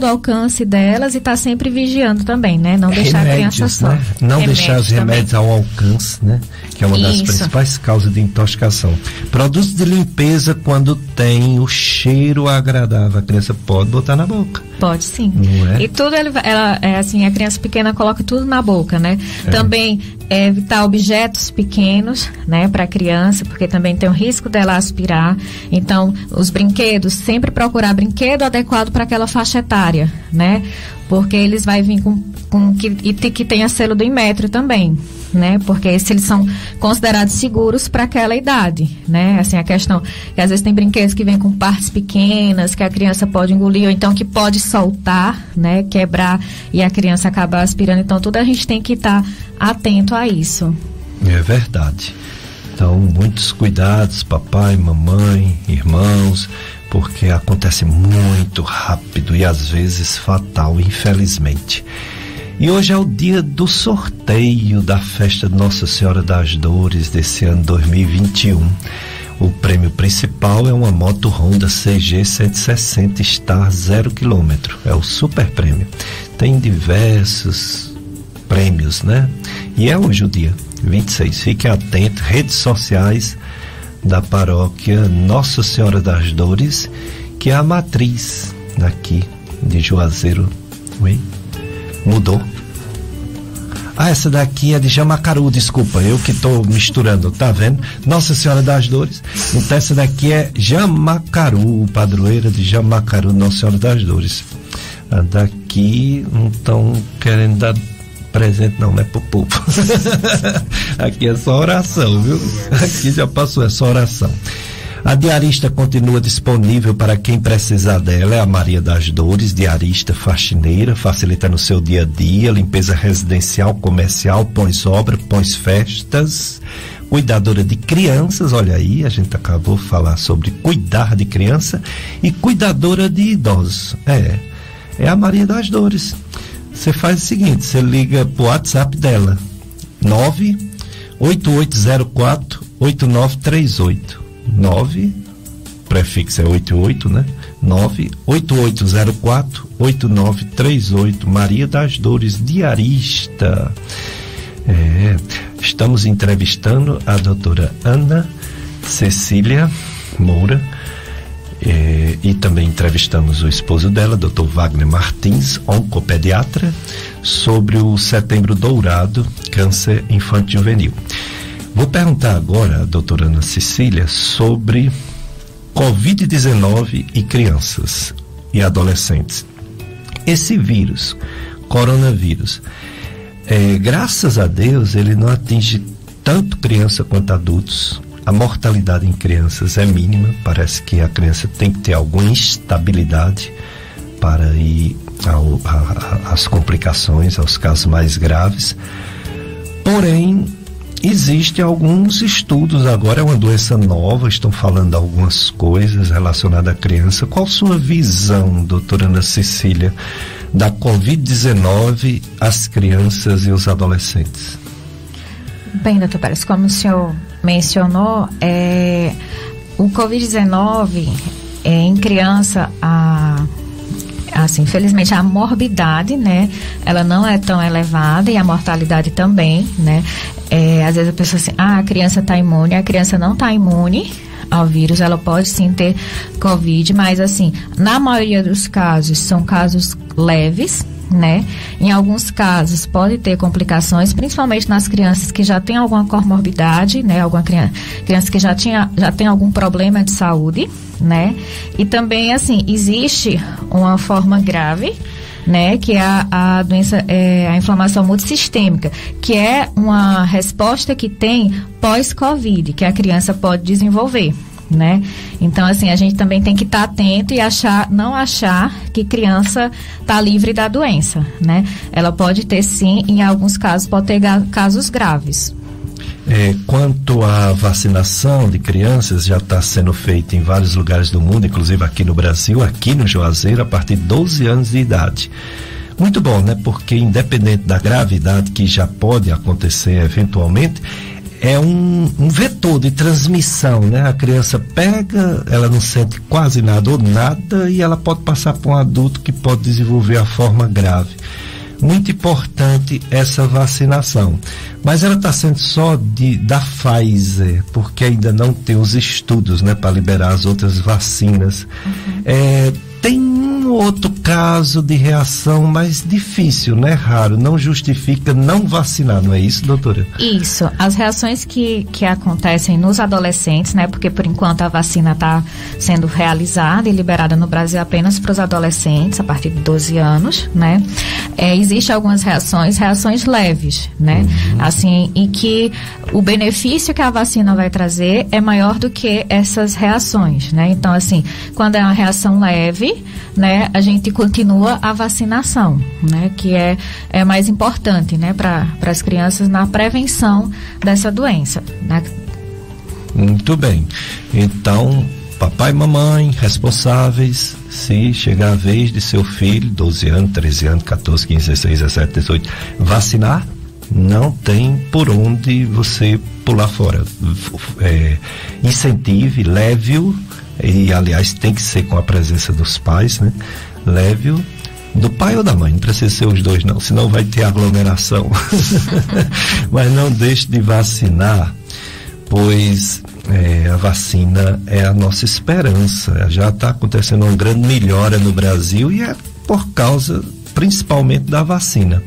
do alcance delas e tá sempre vigiando também, né, não deixar a criança só. Né? Não deixar os remédios ao alcance, né, que é uma das principais causas de intoxicação. Produtos de limpeza, quando tem o cheiro agradável, a criança pode botar na boca. Pode sim. Não é? E tudo assim, a criança pequena coloca tudo na boca, né? Também evitar objetos pequenos, né, para a criança, porque também tem o risco dela aspirar. Então, os brinquedos, sempre procurar brinquedo adequado para aquela faixa etária, né? Porque eles vai vir com que tenha selo do Inmetro também, né? Porque se eles são considerados seguros para aquela idade, né? Assim, a questão que às vezes tem brinquedos que vêm com partes pequenas, que a criança pode engolir, ou então que pode soltar, né? Quebrar e a criança acabar aspirando. Então, tudo a gente tem que estar atento a isso. É verdade. Então, muitos cuidados, papai, mamãe, irmãos, porque acontece muito rápido e às vezes fatal, infelizmente. E hoje é o dia do sorteio da festa de Nossa Senhora das Dores desse ano 2021. O prêmio principal é uma moto Honda CG 160 Star 0 km. É o super prêmio. Tem diversos prêmios, né? E é hoje o dia 26. Fiquem atentos, redes sociais da paróquia Nossa Senhora das Dores, que é a matriz daqui de Juazeiro. Oi? Mudou. essa daqui é de Jamacaru, desculpa, eu que estou misturando, tá vendo? Nossa Senhora das Dores. Então essa daqui é Jamacaru, padroeira de Jamacaru, Nossa Senhora das Dores. A daqui não estão querendo dar presente não é pro povo. Aqui é só oração, viu? Aqui já passou, é só oração. A diarista continua disponível para quem precisar dela, é a Maria das Dores, diarista faxineira, facilita no seu dia a dia, limpeza residencial, comercial, pós-obra, pós-festas, cuidadora de crianças, olha aí, a gente acabou de falar sobre cuidar de criança, e cuidadora de idosos, é a Maria das Dores. Você faz o seguinte, você liga pro WhatsApp dela, 98804-8938. 9, prefixo é 88, né? 98804-8938, Maria das Dores, diarista. Estamos entrevistando a doutora Ana Cecília Moura, e também entrevistamos o esposo dela, doutor Wagner Martins, oncopediatra, sobre o Setembro Dourado, câncer infantil juvenil. Vou perguntar agora à doutora Ana Cecília sobre Covid-19 e crianças e adolescentes. Esse vírus, coronavírus, graças a Deus, ele não atinge tanto criança quanto adultos. A mortalidade em crianças é mínima, parece que a criança tem que ter alguma instabilidade para ir às complicações, aos casos mais graves. Porém, existem alguns estudos, agora é uma doença nova, estão falando algumas coisas relacionadas à criança. Qual sua visão, doutora Ana Cecília, da Covid-19 às crianças e os adolescentes? Bem, doutor Pérez, como o senhor mencionou, o Covid-19 em criança, assim, infelizmente a morbidade, né, ela não é tão elevada e a mortalidade também, né. Às vezes a pessoa assim, a criança está imune, a criança não está imune ao vírus, ela pode sim ter Covid, mas assim, na maioria dos casos são casos leves, né? Em alguns casos pode ter complicações, principalmente nas crianças que já têm alguma comorbidade, né? Alguma criança que já tem algum problema de saúde, né? E também, assim, existe uma forma grave, né, que é a doença, a inflamação multissistêmica, que é uma resposta que tem pós-Covid, que a criança pode desenvolver, né? Então, assim, a gente também tem que estar atento e não achar que criança está livre da doença, né? Ela pode ter sim, em alguns casos pode ter casos graves. Quanto à vacinação de crianças, já está sendo feita em vários lugares do mundo, inclusive aqui no Brasil, aqui no Juazeiro, a partir de 12 anos de idade. Muito bom, né? Porque independente da gravidade que já pode acontecer eventualmente, é um vetor de transmissão, né? A criança pega, ela não sente quase nada ou nada e ela pode passar para um adulto que pode desenvolver a forma grave. Muito importante essa vacinação, mas ela está sendo só da Pfizer, porque ainda não tem os estudos, né, para liberar as outras vacinas. Tem um outro caso de reação mais difícil, né, raro, não justifica não vacinar, não é isso, doutora? Isso, as reações que acontecem nos adolescentes, né, porque por enquanto a vacina está sendo realizada e liberada no Brasil apenas para os adolescentes, a partir de 12 anos, né, existem algumas reações leves, né, assim, e que o benefício que a vacina vai trazer é maior do que essas reações, né, então assim, quando é uma reação leve, né, a gente continua a vacinação, né, que é mais importante, né, para as crianças na prevenção dessa doença, né? Muito bem, então papai e mamãe responsáveis, se chegar a vez de seu filho, 12 anos, 13 anos, 14, 15, 16, 17, 18, vacinar, não tem por onde você pular fora. Incentive, leve-o, e aliás tem que ser com a presença dos pais, né? Leve-o, do pai ou da mãe, não precisa ser os dois não, senão vai ter aglomeração. Mas não deixe de vacinar, pois a vacina é a nossa esperança. Já está acontecendo uma grande melhora no Brasil e é por causa principalmente da vacina.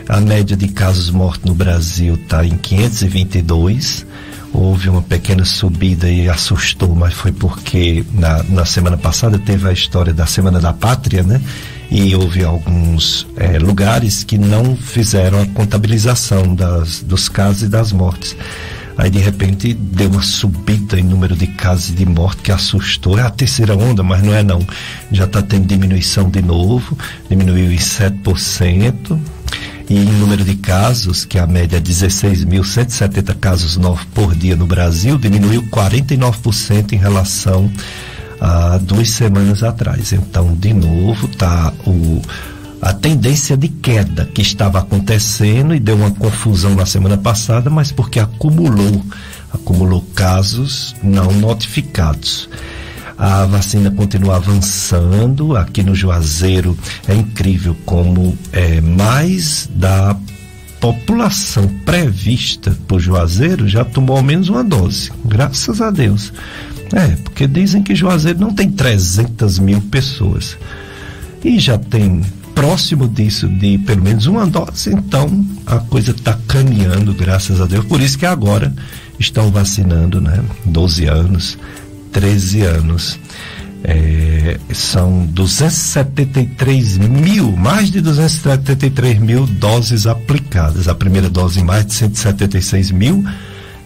A média de casos mortos no Brasil está em 522. Houve uma pequena subida e assustou, mas foi porque na semana passada teve a história da Semana da Pátria, né? E houve alguns lugares que não fizeram a contabilização dos casos e das mortes. Aí de repente deu uma subida em número de casos e de morte que assustou. É a terceira onda, mas não é não. Já está tendo diminuição de novo, diminuiu em 7%. E em número de casos, que a média é 16.170 casos novos por dia no Brasil, diminuiu 49% em relação a 2 semanas atrás. Então, de novo, está a tendência de queda que estava acontecendo e deu uma confusão na semana passada, mas porque acumulou casos não notificados. A vacina continua avançando. Aqui no Juazeiro é incrível como mais da população prevista por Juazeiro já tomou ao menos uma dose, graças a Deus. Porque dizem que Juazeiro não tem 300 mil pessoas e já tem próximo disso de pelo menos uma dose, então a coisa está caminhando, graças a Deus. Por isso que agora estão vacinando, né? 12 anos, 13 anos. São 273 mil, mais de 273 mil doses aplicadas. A primeira dose mais de 176 mil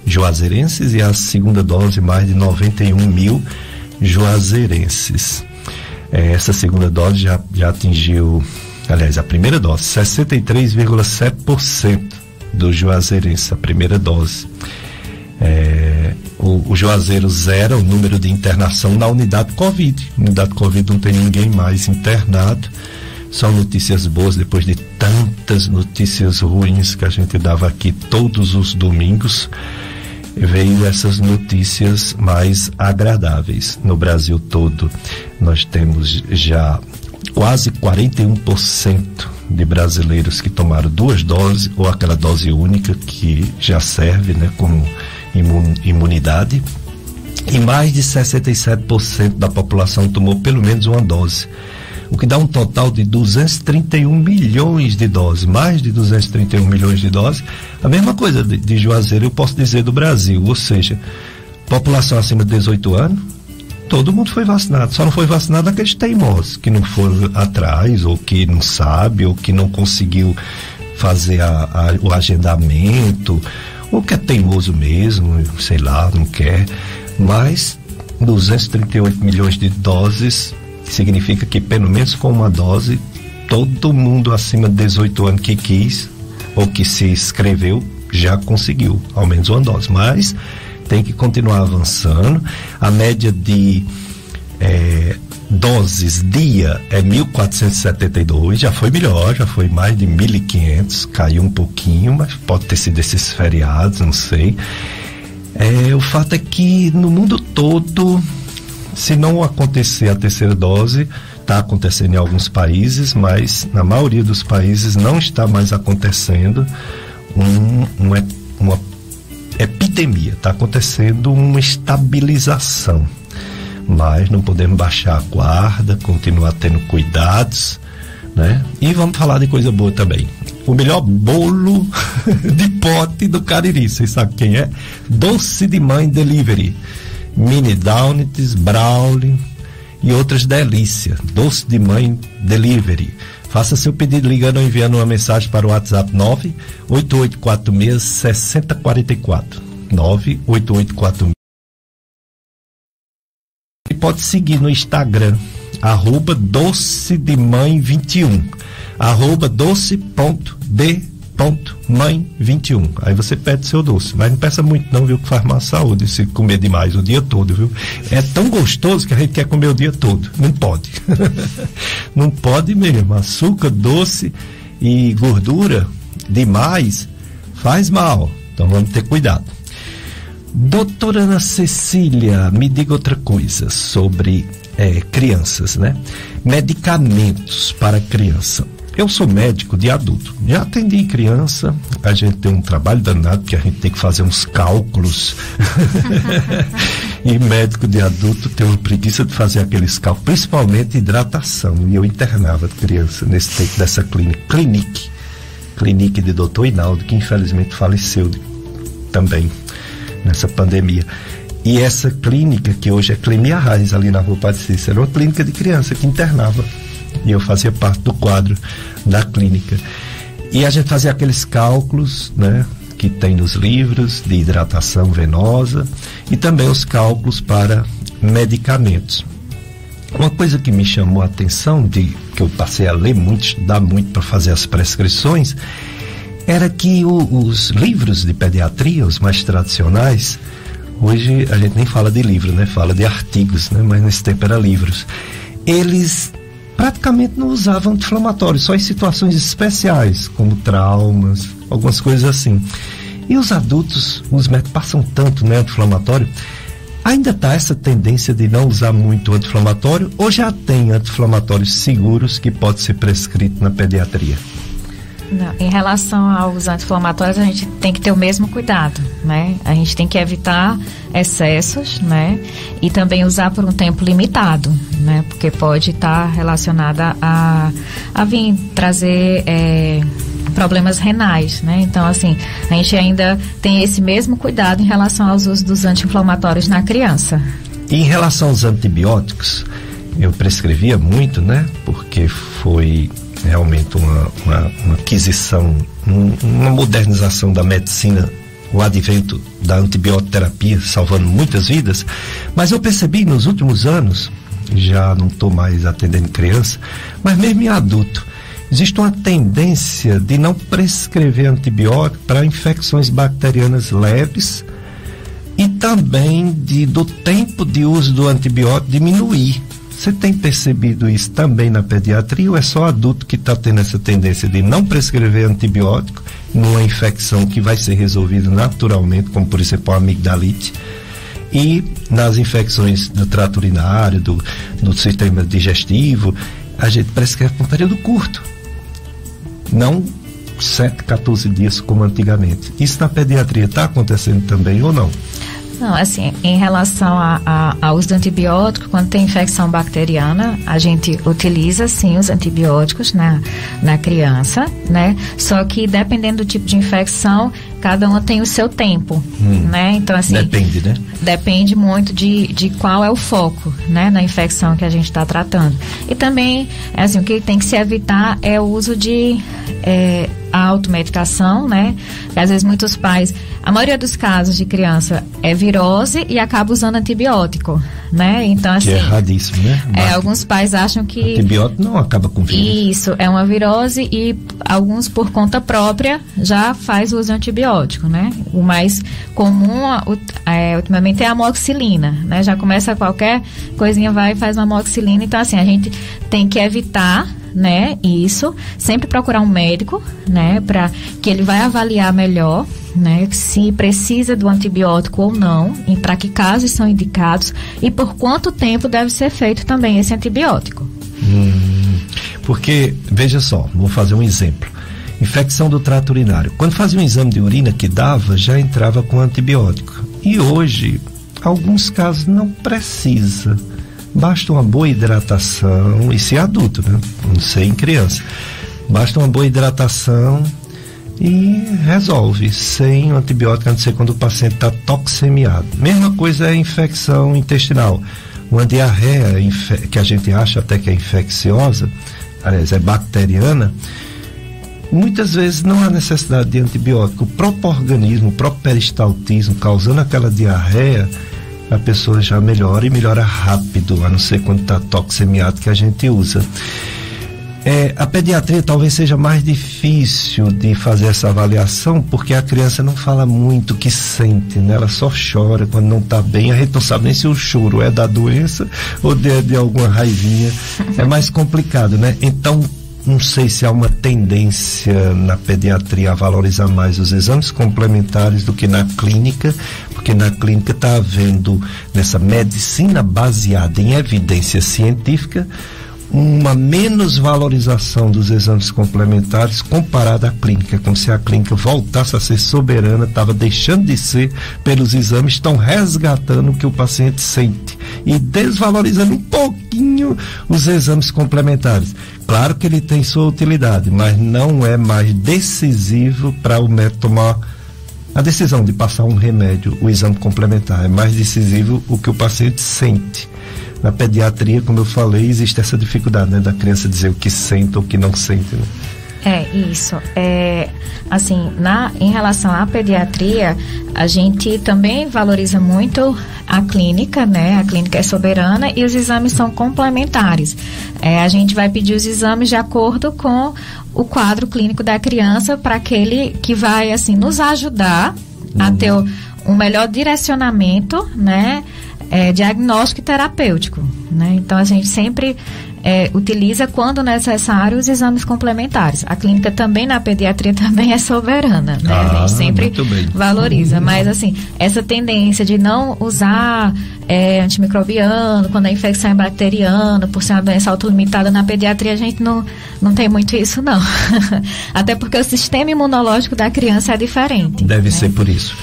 juazeirenses e a segunda dose mais de 91 mil juazeirenses. Essa segunda dose já atingiu, aliás, a primeira dose, 63,7% dos juazeirenses, a primeira dose. O Juazeiro zera o número de internação na unidade Covid. Unidade Covid não tem ninguém mais internado. São notícias boas depois de tantas notícias ruins que a gente dava aqui todos os domingos. Veio essas notícias mais agradáveis. No Brasil todo, nós temos já quase 41% de brasileiros que tomaram 2 doses, ou aquela dose única que já serve, né, como imunidade, e mais de 67% da população tomou pelo menos uma dose, o que dá um total de 231 milhões de doses, mais de 231 milhões de doses. A mesma coisa de Juazeiro eu posso dizer do Brasil, ou seja, população acima de 18 anos, todo mundo foi vacinado, só não foi vacinado aqueles teimosos que não foram atrás, ou que não sabe, ou que não conseguiu fazer o agendamento, ou que é teimoso mesmo, sei lá, não quer. Mas 238 milhões de doses significa que pelo menos com uma dose todo mundo acima de 18 anos que quis ou que se inscreveu já conseguiu ao menos uma dose, mas tem que continuar avançando. A média de doses dia é 1.472, já foi melhor, já foi mais de 1.500, caiu um pouquinho, mas pode ter sido esses feriados, não sei. O fato é que no mundo todo, se não acontecer a terceira dose, está acontecendo em alguns países, mas na maioria dos países não está mais acontecendo uma epidemia, está acontecendo uma estabilização. Mas não podemos baixar a guarda, continuar tendo cuidados, né? E vamos falar de coisa boa também. O melhor bolo de pote do Cariri, vocês sabem quem é? Doce de Mãe Delivery. Mini Donuts, brownie e outras delícias. Doce de Mãe Delivery. Faça seu pedido ligando ou enviando uma mensagem para o WhatsApp 98846-6044. 98846. E pode seguir no Instagram, @docedemãe21, @doce.d.mãe21. Aí você pede seu doce, mas não peça muito não, viu, que faz má saúde se comer demais o dia todo, viu? É tão gostoso que a gente quer comer o dia todo, não pode. Não pode mesmo. Açúcar, doce e gordura demais faz mal, então vamos ter cuidado. Doutora Ana Cecília, me diga outra coisa sobre crianças, né? Medicamentos para criança. Eu sou médico de adulto, já atendi criança, a gente tem um trabalho danado que a gente tem que fazer uns cálculos e médico de adulto tem uma preguiça de fazer aqueles cálculos, principalmente hidratação, e eu internava criança nesse tempo dessa clínica. Clinique de Dr. Hinaldo, que infelizmente faleceu também nessa pandemia. E essa clínica, que hoje é Clemia Reis, ali na Rua Padre Cícero, era uma clínica de criança que internava. E eu fazia parte do quadro da clínica. E a gente fazia aqueles cálculos, né, que tem nos livros de hidratação venosa e também os cálculos para medicamentos. Uma coisa que me chamou a atenção, que eu passei a ler muito, estudar muito para fazer as prescrições, era que os livros de pediatria, os mais tradicionais, hoje a gente nem fala de livro, né? Fala de artigos, né? Mas nesse tempo era livros. Eles praticamente não usavam anti-inflamatórios, só em situações especiais, como traumas, algumas coisas assim. E os adultos, os médicos passam tanto, né, anti-inflamatório. Ainda está essa tendência de não usar muito anti-inflamatório, ou já tem anti-inflamatórios seguros que pode ser prescrito na pediatria? Não, em relação aos anti-inflamatórios, a gente tem que ter o mesmo cuidado, né? A gente tem que evitar excessos, né? E também usar por um tempo limitado, né? Porque pode estar relacionada a vir trazer problemas renais, né? Então, assim, a gente ainda tem esse mesmo cuidado em relação aos usos dos anti-inflamatórios na criança. E em relação aos antibióticos, eu prescrevia muito, né? Porque foi realmente uma aquisição, uma modernização da medicina, o advento da antibioterapia, salvando muitas vidas. Mas eu percebi nos últimos anos, já não estou mais atendendo criança, mas mesmo em adulto, existe uma tendência de não prescrever antibiótico para infecções bacterianas leves e também do tempo de uso do antibiótico diminuir. Você tem percebido isso também na pediatria ou é só adulto que está tendo essa tendência de não prescrever antibiótico numa infecção que vai ser resolvida naturalmente, como por exemplo a amigdalite, e nas infecções do trato urinário, do sistema digestivo, a gente prescreve por um período curto, não 7, 14 dias como antigamente. Isso na pediatria está acontecendo também ou não? Não, assim, em relação ao uso do antibiótico, quando tem infecção bacteriana, a gente utiliza sim os antibióticos na criança, né? Só que dependendo do tipo de infecção, cada uma tem o seu tempo, né? Então, assim... Depende, né? Depende muito de qual é o foco, né? Na infecção que a gente está tratando. E também, assim, o que tem que se evitar é o uso de automedicação, né? E, às vezes muitos pais, a maioria dos casos de criança é virose e acaba usando antibiótico, né? Então, assim... Que é erradíssimo, né? Alguns pais acham que... Antibiótico não acaba com vírus. Isso, é uma virose e alguns por conta própria já faz uso de antibiótico, né? O mais comum, ultimamente, é a amoxicilina, né? Já começa qualquer coisinha, vai e faz uma amoxicilina. Então, assim, a gente tem que evitar, né, isso, sempre procurar um médico, né, para que ele vai avaliar melhor, né, se precisa do antibiótico ou não, e para que casos são indicados e por quanto tempo deve ser feito também esse antibiótico. Porque, veja só, vou fazer um exemplo. Infecção do trato urinário. Quando fazia um exame de urina que dava, já entrava com antibiótico. E hoje, alguns casos não precisa. Basta uma boa hidratação, isso é adulto, né? Não sei em criança. Basta uma boa hidratação e resolve, sem antibiótico, a não ser quando o paciente está toxemiado. Mesma coisa é a infecção intestinal. Uma diarreia, que a gente acha até que é infecciosa, aliás, é bacteriana, muitas vezes não há necessidade de antibiótico. O próprio organismo, o próprio peristaltismo, causando aquela diarreia, a pessoa já melhora e melhora rápido, a não ser quando está toxemiado, que a gente usa. A pediatria talvez seja mais difícil de fazer essa avaliação, porque a criança não fala muito o que sente, né? Ela só chora quando não está bem. A gente não sabe nem se o choro é da doença ou de alguma raivinha. É mais complicado, né? Então, não sei se há uma tendência na pediatria a valorizar mais os exames complementares do que na clínica, porque na clínica está havendo, nessa medicina baseada em evidência científica, uma menos valorização dos exames complementares comparada à clínica, como se a clínica voltasse a ser soberana, estava deixando de ser pelos exames, estão resgatando o que o paciente sente e desvalorizando um pouquinho pouquinho os exames complementares. Claro que ele tem sua utilidade, mas não é mais decisivo para o médico tomar a decisão de passar um remédio, o exame complementar. É mais decisivo o que o paciente sente. Na pediatria, como eu falei, existe essa dificuldade, né, da criança dizer o que sente ou o que não sente, né? Isso. Assim, em relação à pediatria, a gente também valoriza muito a clínica, né? A clínica é soberana e os exames são complementares. A gente vai pedir os exames de acordo com o quadro clínico da criança, para aquele que vai, assim, nos ajudar a ter um melhor direcionamento, né? Diagnóstico e terapêutico, né? Então a gente sempre utiliza, quando necessário, os exames complementares. A clínica também, na pediatria, também é soberana, né? A gente sempre valoriza, mas assim, essa tendência de não usar antimicrobiano quando a infecção é bacteriana, por ser uma doença autolimitada, na pediatria a gente não tem muito isso, não. Até porque o sistema imunológico da criança é diferente. Deve ser por isso.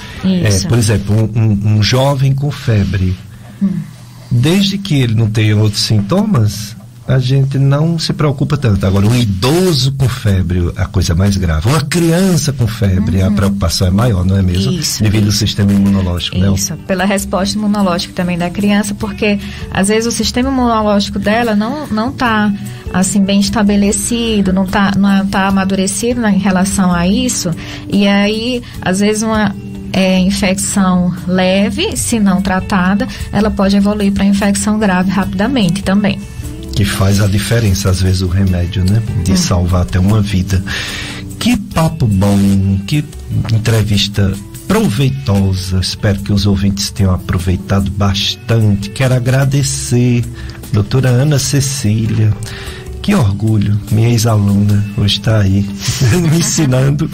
Por exemplo, um jovem com febre, desde que ele não tenha outros sintomas, a gente não se preocupa tanto. Agora, um idoso com febre, a coisa é mais grave. Uma criança com febre, a preocupação é maior, não é mesmo? Devido ao sistema imunológico, né? Isso, pela resposta imunológica também da criança, porque às vezes o sistema imunológico dela não está assim bem estabelecido, não tá amadurecido em relação a isso, e aí às vezes uma infecção leve, se não tratada, ela pode evoluir para infecção grave rapidamente também. Que faz a diferença, às vezes, o remédio, né? De salvar até uma vida. Que papo bom, que entrevista proveitosa. Espero que os ouvintes tenham aproveitado bastante. Quero agradecer, doutora Ana Cecília. Que orgulho, minha ex-aluna hoje está aí me ensinando.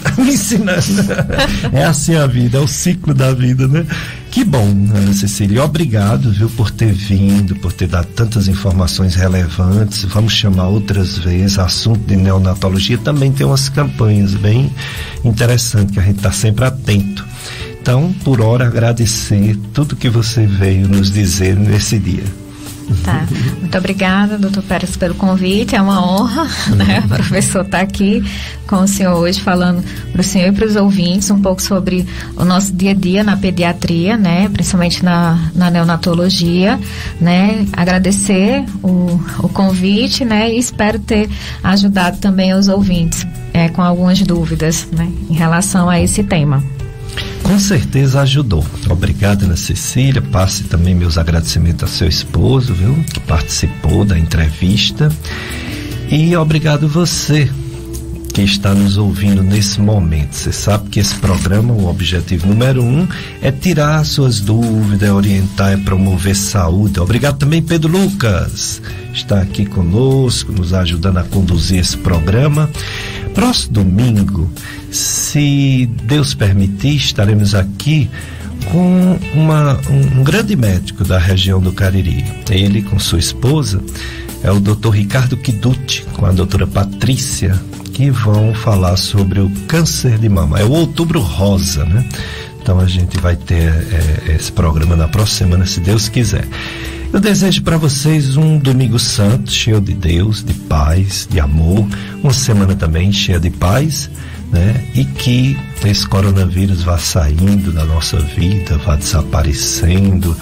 É assim a vida, é o ciclo da vida, né? Que bom, Ana Cecília, obrigado, viu, por ter vindo, por ter dado tantas informações relevantes. Vamos chamar outras vezes. Assunto de neonatologia também tem umas campanhas bem interessantes que a gente está sempre atento. Então, por hora, agradecer tudo que você veio nos dizer nesse dia. Tá, muito obrigada, doutor Pérez, pelo convite, é uma honra, né, o professor estar aqui com o senhor hoje, falando para o senhor e para os ouvintes um pouco sobre o nosso dia a dia na pediatria, né, principalmente na neonatologia, né, agradecer o convite, né, e espero ter ajudado também os ouvintes com algumas dúvidas, né, em relação a esse tema. Com certeza ajudou. Obrigado, Ana Cecília. Passe também meus agradecimentos ao seu esposo, viu, que participou da entrevista. E obrigado você que está nos ouvindo nesse momento. Você sabe que esse programa, o objetivo número 1 é tirar suas dúvidas, é orientar, é promover saúde. Obrigado também, Pedro Lucas, está aqui conosco, nos ajudando a conduzir esse programa. Próximo domingo, se Deus permitir, estaremos aqui com um grande médico da região do Cariri. Ele, com sua esposa, é o Dr. Ricardo Kiduti, com a doutora Patrícia, que vão falar sobre o câncer de mama. É o Outubro Rosa, né? Então a gente vai ter esse programa na próxima semana, se Deus quiser. Eu desejo para vocês um domingo santo, cheio de Deus, de paz, de amor, uma semana também cheia de paz, né? E que esse coronavírus vá saindo da nossa vida, vá desaparecendo,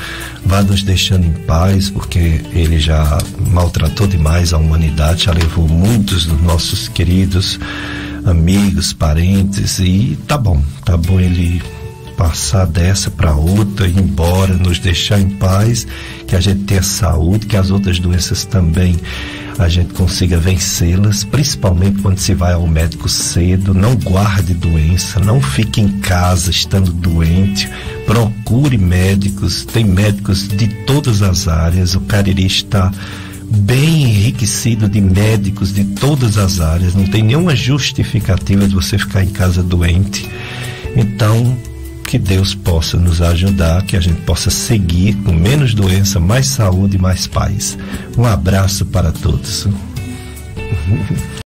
vá nos deixando em paz, porque ele já maltratou demais a humanidade, já levou muitos dos nossos queridos amigos, parentes, e tá bom ele passar dessa para outra, ir embora, nos deixar em paz, que a gente tenha saúde, que as outras doenças também a gente consiga vencê-las, principalmente quando se vai ao médico cedo. Não guarde doença, não fique em casa estando doente, procure médicos, tem médicos de todas as áreas. O Cariri está bem enriquecido de médicos de todas as áreas, não tem nenhuma justificativa de você ficar em casa doente. Então, que Deus possa nos ajudar, que a gente possa seguir com menos doença, mais saúde e mais paz. Um abraço para todos.